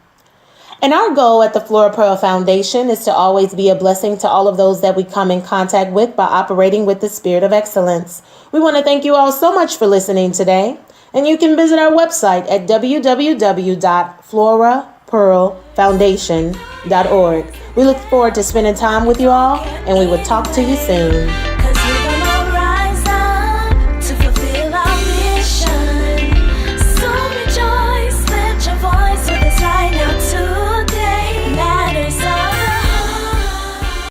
And our goal at the Flora Pearl Foundation is to always be a blessing to all of those that we come in contact with by operating with the spirit of excellence. We want to thank you all so much for listening today. And you can visit our website at www.florapearlfoundation.org. We look forward to spending time with you all, and we will talk to you soon.